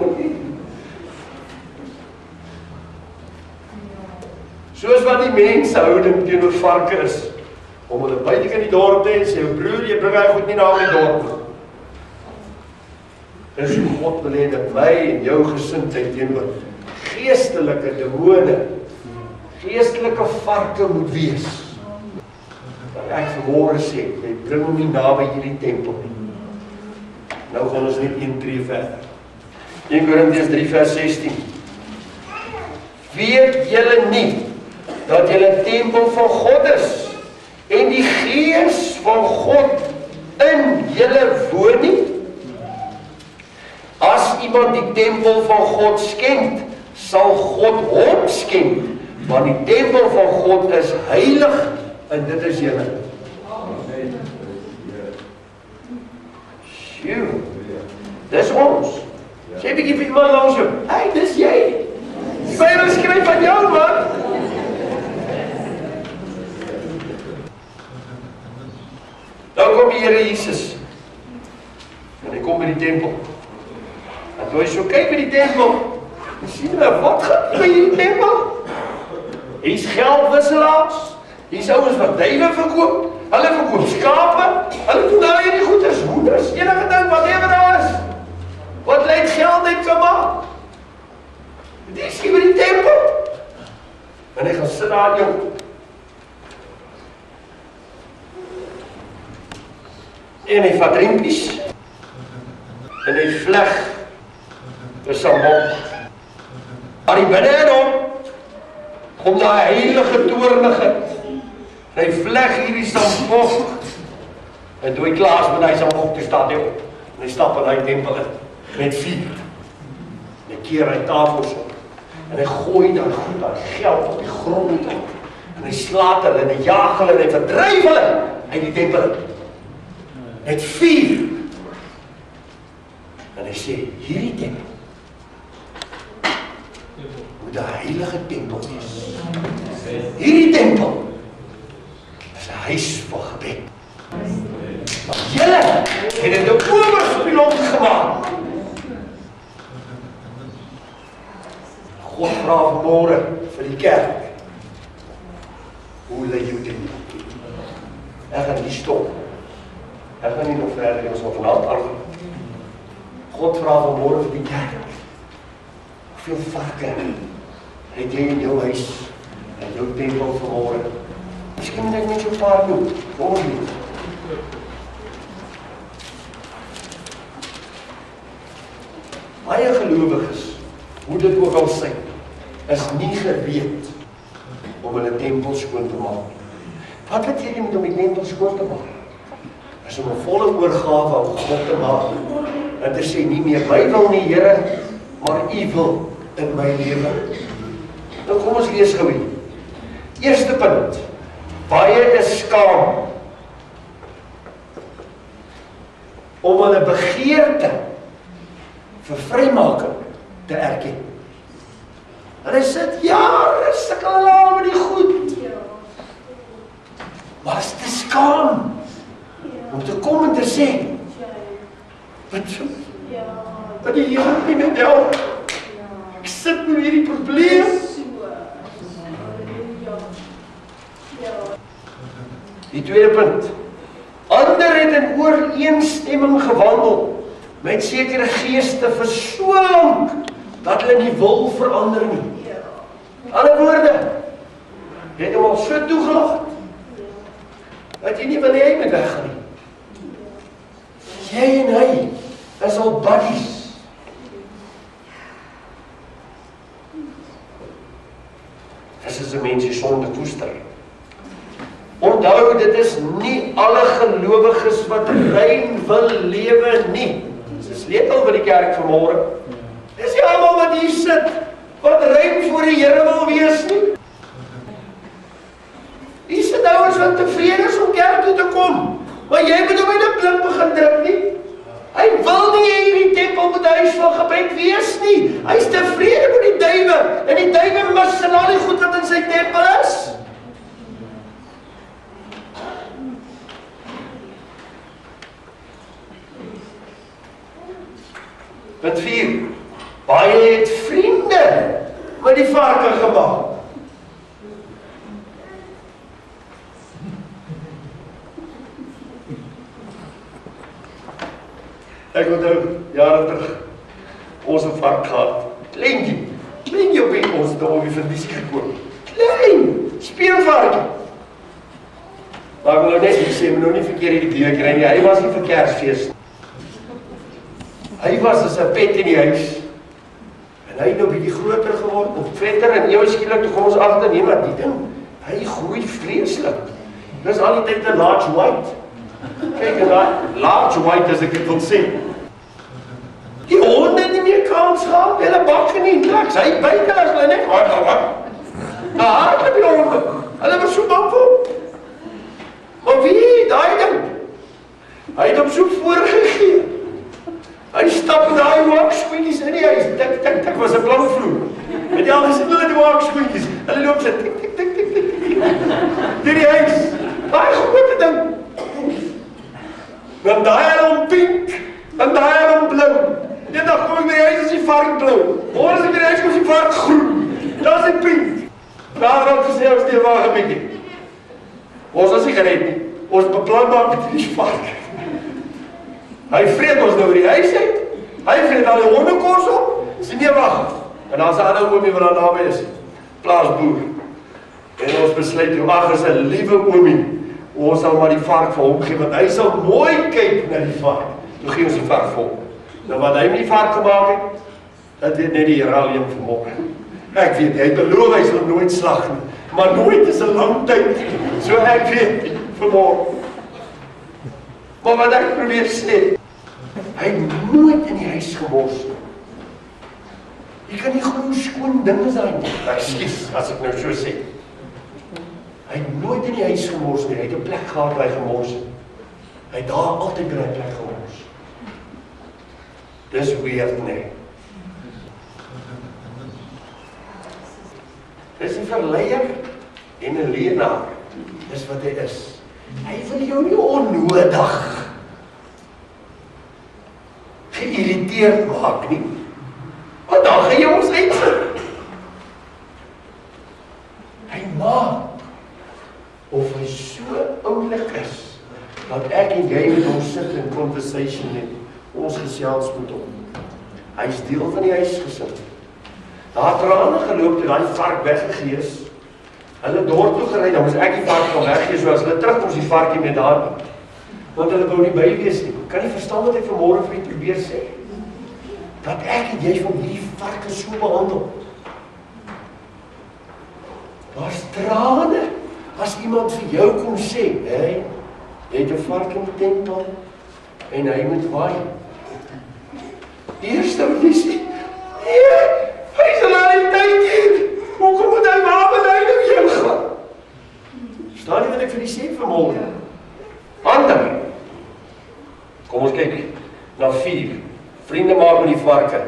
Speaker 1: Soos wat die mense houding teenoor varke is, om hulle buite in die dorp te hê, sê jou broer, jy bring hy goed nie na die dorp. Dis hoe God wil hê dat my en jou gesindheid teenoor geestelike demone, geestelike varke moet wees. Dat ek vanmôre sê, jy bring hom nie naby hierdie tempel nie. Nou gaan ons net 1 tree verder. 1 Korintiërs 3 vers 16. Weet julle nie dat julle tempel van God is en die Gees van God in julle woon nie? As iemand die tempel van God skend, sal God hom skend, Want die tempel van God is heilig en dit is julle. Sjoe, dis ons. Sê bietjie vir iemand langs jou, hey, dis jy. Die Bybel skryf van jou, man. Dan kom die Here Jesus. En hy kom by die tempel. En toe hy so kyk by die tempel, sien hy, wat gaan by die tempel? Hier's geldwisselaars, hier's ouens wat duiwe verkoop, hulle verkoop skape, hulle doen daar hierdie goeders, hoenders, enige ding, whatever daar is. Wat lyk geld uit kan maak? Die is hier by die tempel. En hy gaan sit daar jou. En hy vat riempies. En hy vleg vir sambok. Maar die binne in hom kom daar heilige toornigheid. Hy vleg hierdie sambok. En toe hy klaar is met hy sambok, toe staan hy op. En hy stap in die tempel in. Met vuur. En hy keer hy tafels op. En hy gooi daar goed aan geld op die grond op. En hy slaat hulle en hy jaag hulle en hy verdryf hulle uit die tempel in. Met vuur. En hy sê, hierdie tempel moet 'n heilige tempel wees. Hierdie tempel is 'n huis van gebed. Julle het dit 'n oorspieëling gemaak. God vra vanmôre vir die kerk. Hoe lê jou tempel? Ek gaan nie stop. Ek gaan nie nog verder, ons gaan vanaand aan. God vra vanmôre vir die kerk. Hoeveel varke het jy in jou huis, in jou tempel vanmôre? Miskien moet ek net so 'n paar doen, vir ons nie. Baie gelowiges, hoe dit ook al sy, is nie gereed om hulle tempel skoon te maak. Wat beteken jy met om die tempel skoon te maak? Is om 'n volle oorgawe aan God te maak en te sê nie meer my wil nie, Here, maar U wil in my lewe. Nou kom ons lees gou hier. Eerste punt. Baie is skaam om hulle begeerte vir vrymaking te erken. Hulle sit jare sukkel hulle met die goed. Maar is te skaam om te kom en te sê, wat die Here nie met help. Ek sit met hierdie probleem. Die tweede punt. Ander het in ooreenstemming gewandel met sekere geeste vir so lank dat hulle nie wil verander nie. In ander woorde, jy het hom al so toegelaat dat jy nie wil hê hy moet weggaan nie. Jy en hy is al buddies. Dis is 'n mens die sonde koester. Onthou, dit is nie alle gelowiges wat rein wil lewe nie. Dis 'n sleutel vir die kerk vanmôre. Dis nie almal wat hier sit wat rein voor die Here wil wees nie. Hier sit ouens wat tevrede is om kerk toe te kom, maar jy moet hom in 'n plek begin druk nie. Hy wil nie hierdie tempel met huis van gebed wees nie. Hy is tevrede met die duiwe en die duiwe mis en al die goed wat in sy tempel is. Punt 4. Baie het vriende met die varke gemaak. Ek onthou, jare terug, ons het 'n vark gehad. Kleintjie op die ons het hom op die verlisie gekoop. Klein, speelvarkie. Maar ek wil nou net sê, moet nou nie verkeerd hierdie dier kry nie. Hy was nie vir Kersfees nie. Hy was as 'n pet in die huis. En hy het nou bietjie groter geword, of vetter, en ewe skielik toe kom ons agter, nee, maar die ding, hy groei vreeslik. Dis al die tyd 'n large white. Kyk, en daai large white, as ek dit wil sê. Die honde het nie meer kans gehad, hulle bak nie niks. Hy buite as hulle net, Dan daai om pink, dan daai om blou. Eendag kom ek by die huis is die vark blou. Môre as ek by die huis kom is die vark groen. Dat is die pink. Daar het gesê ons die wagen bietjie. Ons was nie gered nie. Ons beplan maar met die vark. Hy vreet ons nou by die huis uit. Hy vreet al die hondekos op. Sê nee, wag. En dan is 'n ander oomie wat daar naby is. Plaasboer. En ons besluit, ag, is 'n liewe oomie. Ons sal maar die vark vir hom gee, want hy sal mooi kyk na die vark. Toe gee ons die vark vir hom. Nou wat hy met die vark gemaak het, dat weet net die Here alleen vanmôre. Ek weet, hy het beloof hy sal nooit slag nie, maar nooit is 'n lang tyd. So ek weet vanmôre. Maar wat ek probeer sê, hy het nooit in die huis gemors nie. Jy kan nie glo hoe skoon ding is daai nie. Ekskuus as ek nou so sê. Hy het nooit in die huis gemors nie. Hy het 'n plek gehad waar hy gemors het. Hy het daar altyd by die plek gemors. Dis weird, nee. Dis 'n verleier en 'n leenaar. Dis wat hy is. Hy wil jou nie onnodig geïrriteerd maak nie. Want dan gaan jy ons uitsit. Hy maak of hy so oulik is dat ek en jy met hom sit in conversation en ons gesels met hom. Hy is deel van die huisgesin. Daar het trane geloop toe daai vark weggegee is. Hulle dorp toe gery, dan moes ek die vark van weggee, so as hulle terugkom is die varkie met daar nie. Want hulle wou nie by wees nie. Kan nie verstaan wat ek vanmôre vir u probeer sê. Dat ek en jy van hierdie varke so behandel. Daar's trane. As iemand vir jou kom sê, hey, jy het 'n vark in die tempel en hy moet waai. Eerste wat jy sê, nee, hy is al aan die tyd hier. Hoekom moet hy maar met hy nou jou gaan? Verstaan jy wat ek vir die sê vanmôre? Ander. Kom ons kyk na 4. Vriende maak met die varke.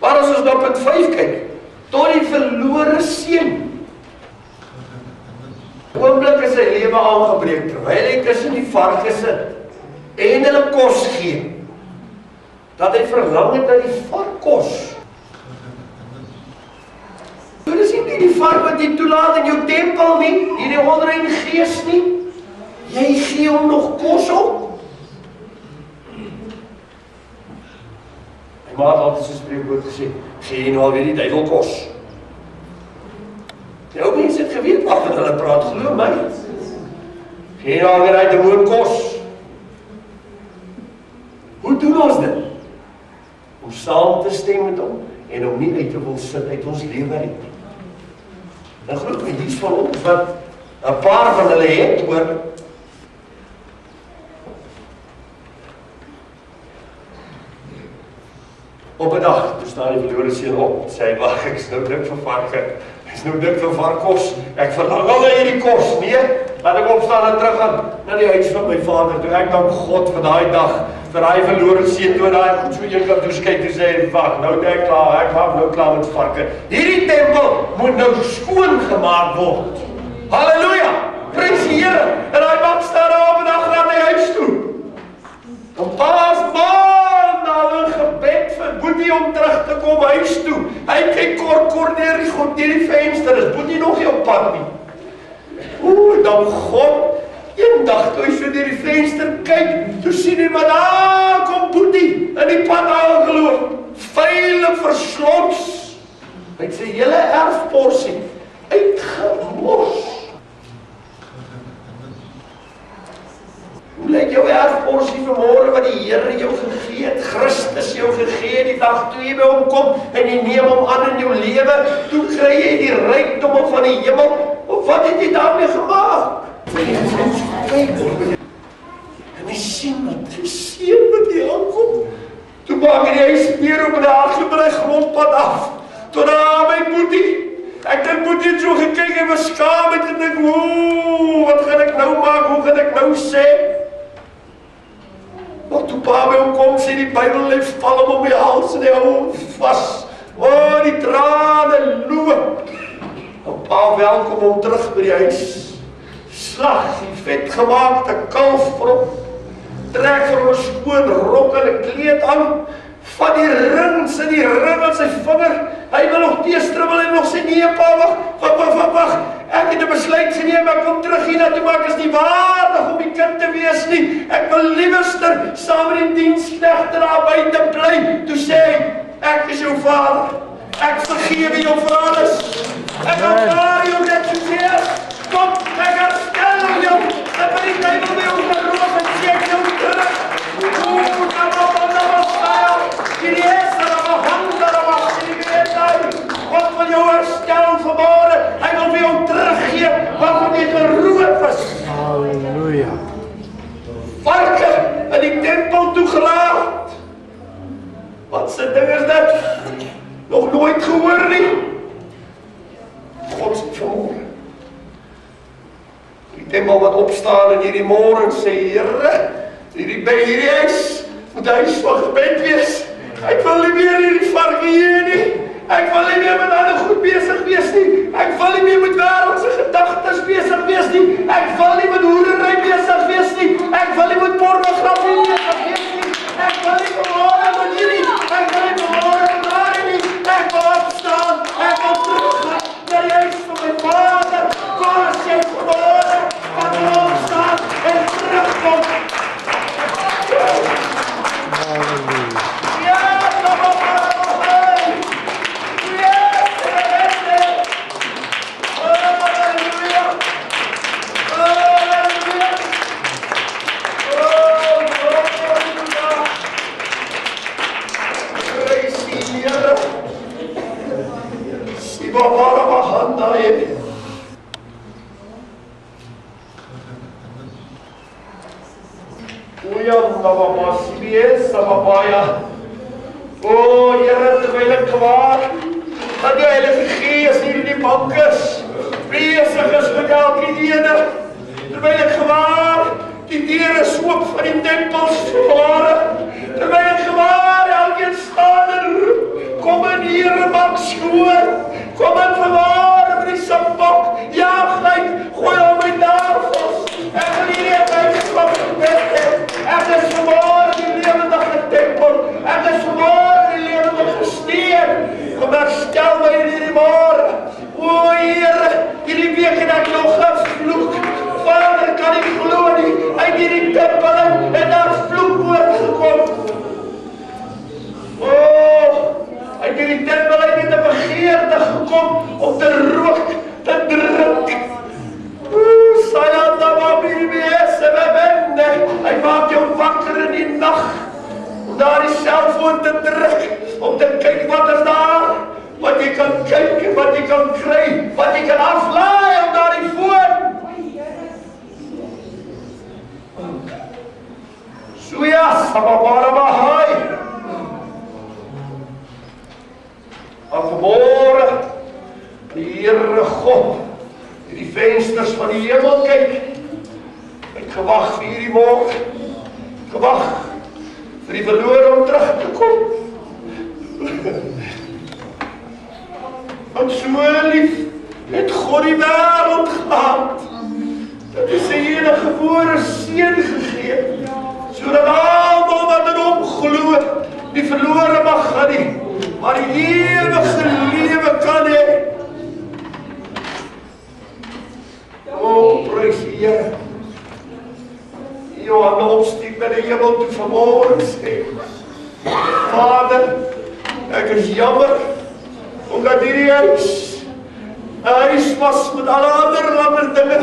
Speaker 1: Maar as ons na punt 5 kyk, tot die verlore seun. Oomblik is sy lewe aangebreek, terwyl hy tussen die varke sit en hulle kos gee. Dat hy verlang het na die varkkos. Dit is nie die vark wat jy toelaat in jou tempel nie, nie die onreine gees nie. Jy gee hom nog kos op. My ma het altyd so spreekwoord gesê, gee jy nou alweer die duiwel kos. Die ou mense het geweet wat hulle praat, glo my. Gee jy nou alweer uit die woord kos. Hoe doen ons dit? Om saam te stem met hom en om nie uit te wil sit uit ons lewe uit. Dan glo my, dies van ons wat 'n paar van hulle het hoor. Op 'n dag, toe staan die verlore seun op, sê hy, wag, ek is nou dik vir varke. Ek is nou dik vir varkkos. Ek verlang al na hierdie kos. Nee, laat ek opstaan en teruggaan na die huis van my vader. Toe ek dank God vir daai dag, vir daai verlore seun, toe daai goed so een kant toe skei toe sê hy, wag, nou net klaar, ek maak nou klaar met varke. Hierdie tempel moet nou skoon gemaak word. Halleluja! Prys die Here. En daai man staan daar op 'n dag na die huis toe. En paas man, nou 'n gebed vir Boetie om terug te kom huis toe. Hy kyk kort deur die venster, is Boetie nog nie op pad nie. Oeh, dan God, eendag toe hy so deur die venster kyk, toe sien hy, maar daar kom Boetie in die pad aangeloop, vuil en verslots. Hy het sy hele erfporsie uitgemors. Hoe lyk jou erfporsie vanmôre wat die Here jou gegee het, Christus jou gegee, die dag toe jy by hom kom en jy neem hom aan in jou lewe, toe kry jy die rykdomme van die hemel, of wat het jy daarmee gemaak? En jy sien wat geseën wat jy aankom, toe maak hy die huis weer op en daar gloop hy grondpad af, tot daar my Boetie. Ek dink Boetie het so gekyk en was skaam en gedink, wat gaan ek nou maak, hoe gaan ek nou sê? Maar toe pa by hom kom, sê die Bybel, hy val hom om die hals en hy hou hom vas. Die trane loop. En pa welkom hom terug by die huis. Slag die vetgemaakte kalf vir hom. trek vir hom 'n skoon rok en 'n kleed aan, van die rings en die ring aan sy vinger. Hy wil nog teestribbel, hy wil nog sê, nee pa, wag, ek het 'n besluit geneem, ek kom terug hiernatoe, maar ek is nie waardig om die kind te wees nie. Ek wil liewerster saam met die diensknegte daar buite bly. Toe sê hy, ek is jou vader, ek vergewe jou vir alles. Ek aanvaar jou net soos jy is. Kom, ek herstel jou. Ek wil die Bybel by ons geloof en sê ek jou terug. God wil jou herstel vanmorgen. Hy wil vir jou teruggee waarvan jy geroof is.
Speaker 2: Halleluja.
Speaker 1: Varke in die tempel toegelaat. Wat se ding is dit? Nog nooit gehoor nie. God sê vanmorgen. Die tempel wat opstaan in hierdie môre sê, Here, hierdie huis moet huis van gebed wees. Ek wil nie meer hierdie varke hier nie. Ek wil nie meer met ander goed besig wees nie. Ek wil nie meer met wêreldse gedagtes besig wees nie. Ek wil nie met hoerery besig wees nie. Ek wil nie met pornografie besig wees nie. Ek wil nie verloren met hierdie. Ek wil nie verloren met daai nie. Ek wil opstaan. Ek wil teruggaan na die huis van my vader. Kom as jy verloren. Ek wil opstaan en terugkom. O Here, terwyl ek gewaar dat die Heilige Gees hier in die bank is, besig is met elke ene, terwyl ek gewaar die deure is oop van die tempels verware, terwyl ek gewaar elkeen staan en roep, kom in hier en maak skoon, kom in verwaar met die sambok, jaag uit, gooi al my tafels, ek wil hierdie huis van gebed hê, ek is verwaar die lewendige tempel, ek is verwaar die lewendige steen, kom herstel my in hierdie môre, o Here, hierdie week het ek nog gevloek, Vader kan nie glo nie, uit hierdie tempel en daar vloekwoord gekom, uit hierdie tempel het net 'n begeerte gekom om te rook, te drink. Hy maak jou wakker in die nag om daar die selfoon te druk, om te kyk wat is daar, wat jy kan kyk en wat jy kan kry, wat jy kan aflaai op daar die foon. So ja, sababarabahai. Maar vanmorgen, die Here God, die vensters van die hemel kyk, ek gewag vir hierdie môre, gewag vir die verlore om terug te kom. Want so lief het God die wêreld gehad, dat hy sy enige gebore seun gegee, sodat almal wat in hom glo, nie verlore mag gaan nie, maar die ewige lewe kan hê. O, prys die Here. Johan opsteek na die hemel toe vanmorgen sê, Vader, ek is jammer, omdat hierdie huis, 'n huis was met alle ander dinge,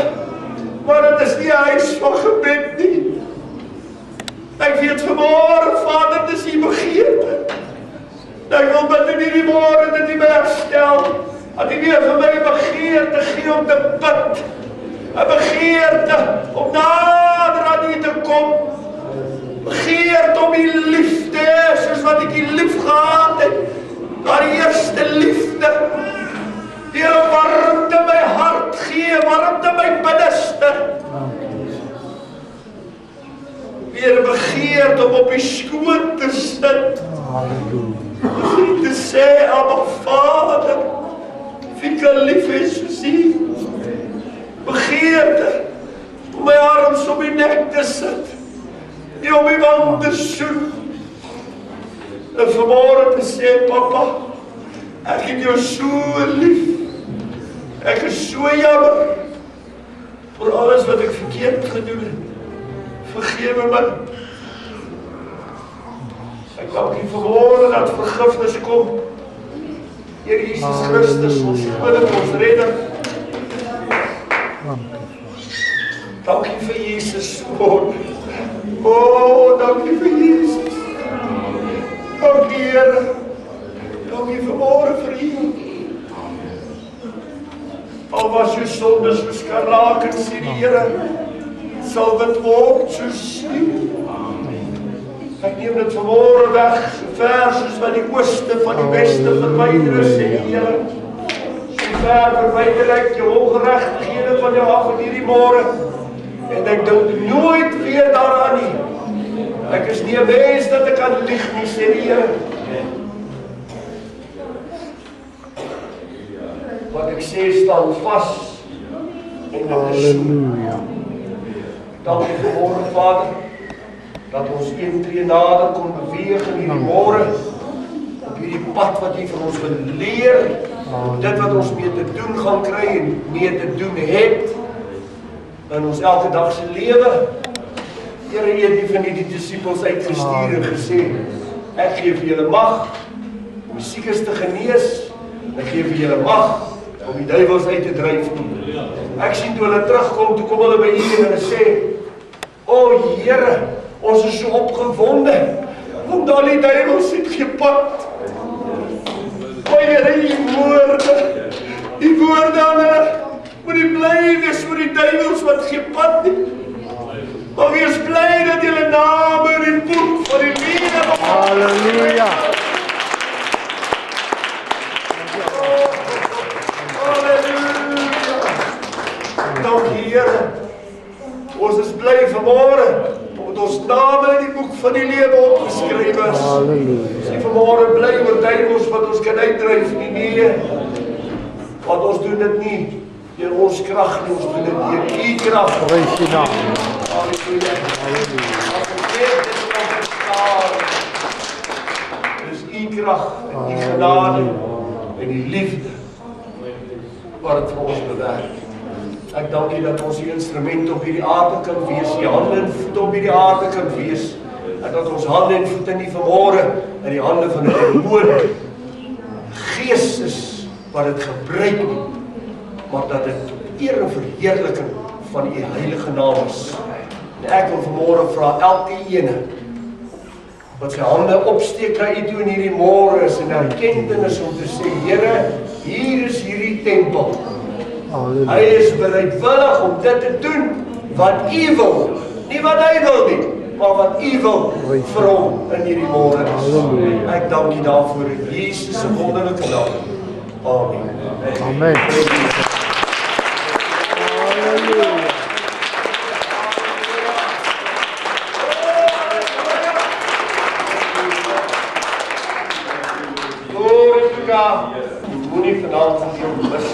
Speaker 1: maar dit is nie 'n huis van gebed nie. Ek weet vanmorgen, Vader, dis die begeerte. Ek wil bid in hierdie môre dat U my herstel, dat U weer vir my 'n begeerte gee om te bid, 'n begeerte om nader aan U te kom, begeerte om U lief te hê, soos wat ek U lief gehad het, daar die eerste liefde, Here, warmte my hart gee, warmte my binneste, weer begeerte om op U skoot te sit, en te sê, Abba Vader, wie kan lief is soos U, begeerte om my arms om U nek te sit, nie om die wand te soen. En vanmorgen te sê, papa, ek het jou so lief. Ek is so jammer vir alles wat ek verkeerd gedoen het. Vergewe my. Ek dank U vanmorgen dat vergifnis kom. Heer Jesus Christus, ons koning, ons redder. Dank U vir Jesus, Lord. Oh, dank U vir Jesus. Dank U, Heer. Dank U vanmorgen vir U. Al was U sondes soos skarlaken, sê die Here, sal wit word soos sneeu. Ek neem dit vanmorgen weg, so ver soos wat die ooste van die weste verwyder is, sê die Here. So ver verwyder ek jou ongerechtighede van jou af in hierdie môre. En ek dink nooit weer daaraan nie. Ek is nie 'n mens dat ek kan lieg nie, sê die Here. Wat ek sê staan vas en dat is so. Dank U vanmorgen, Vader, dat ons een tree nader kon beweeg in hierdie môre, op hierdie pad wat U vir ons wil leer, dit wat ons mee te doen gaan kry en mee te doen het, in ons elke dag se lewe. Here, U het vir die disippels uitgestuur en gesê, ek gee vir julle mag om die siekes te genees, ek gee vir julle mag om die duiwels uit te dryf nie. Ek sien toe hulle terugkom, toe kom hulle by U en hulle sê, o Here, ons is so opgewonde, want al die duiwels het gepad. O Here, die woorde aan hulle, moet die bly wees oor die duiwels wat gepad nie. Maar wees bly dat julle name in die boek van die lewe.
Speaker 2: Halleluja.
Speaker 1: Dank U, Here. Ons is bly vanmorgen, omdat ons name in die boek van die lewe opgeskryf is. Ons is vanmorgen bly oor duiwels wat ons kan uitdryf nie, nee. Want ons doen dit nie deur ons krag nie, ons doen dit deur U krag.
Speaker 2: Prys U naam.
Speaker 1: Halleluja. Dis U krag, en U genade, en die liefde, wat het vir ons bewerk. Ek dank U dat ons die instrument op hierdie aarde kan wees, die hande en voete op hierdie aarde kan wees, en dat ons hande en voete nie vanmorgen in die hande van 'n demoon gees is wat dit gebruik nie, maar dat dit tot eer en verheerliking van U heilige naam is. En ek wil vanmorgen vra elke ene wat sy hande opsteek na U toe in hierdie môre is 'n erkenning om te sê, Here, hier is hierdie tempel. Hy is bereidwillig om dit te doen wat U wil, nie wat hy wil nie, maar wat U wil vir hom in hierdie môre is. Ek dank U daarvoor in Jesus se wonderlike naam. Amen.
Speaker 2: Amen. Halleluja.
Speaker 1: Glory to God. Moenie vanaand van jou mis.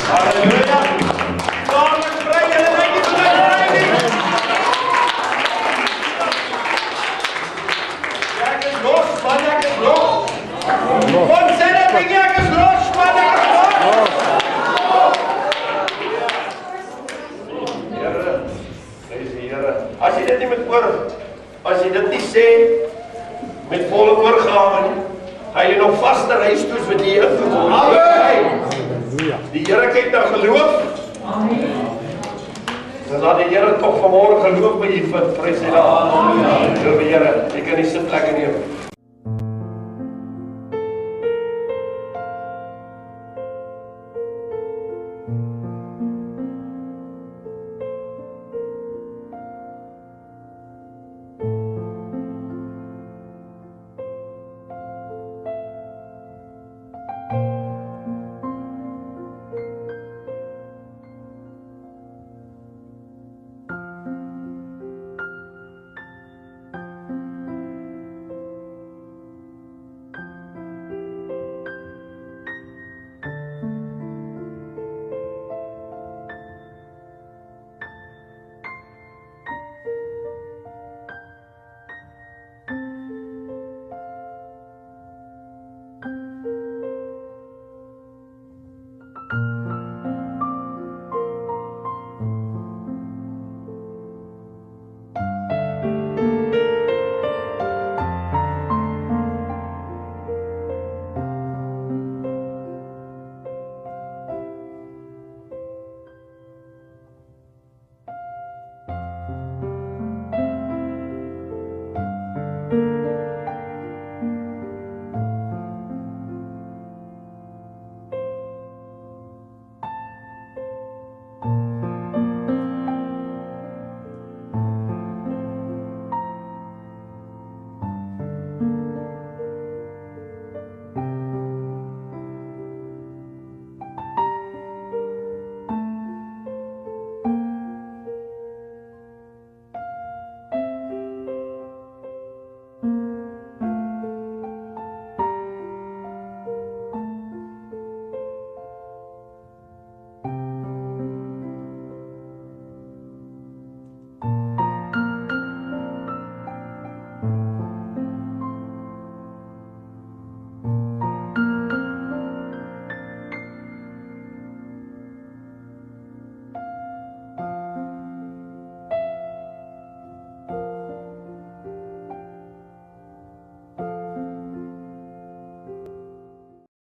Speaker 1: Halleluja. Samen vry, julle lyk nie vry nie. Ek is los, man, ek is los. Kom sê dat ek is los, man, ek is los. Here, prys die Here. As jy dit nie met as jy dit nie sê met volle oorgawe nie, gaan jy nog vaster huis toe met die Here verkom. Amen. Die Here kyk na geloof. Amen. Dan laat die Here tog vanmôre geloof by u vind. Prys die Here. Amen. Here, jy kan nie sit lekker neem.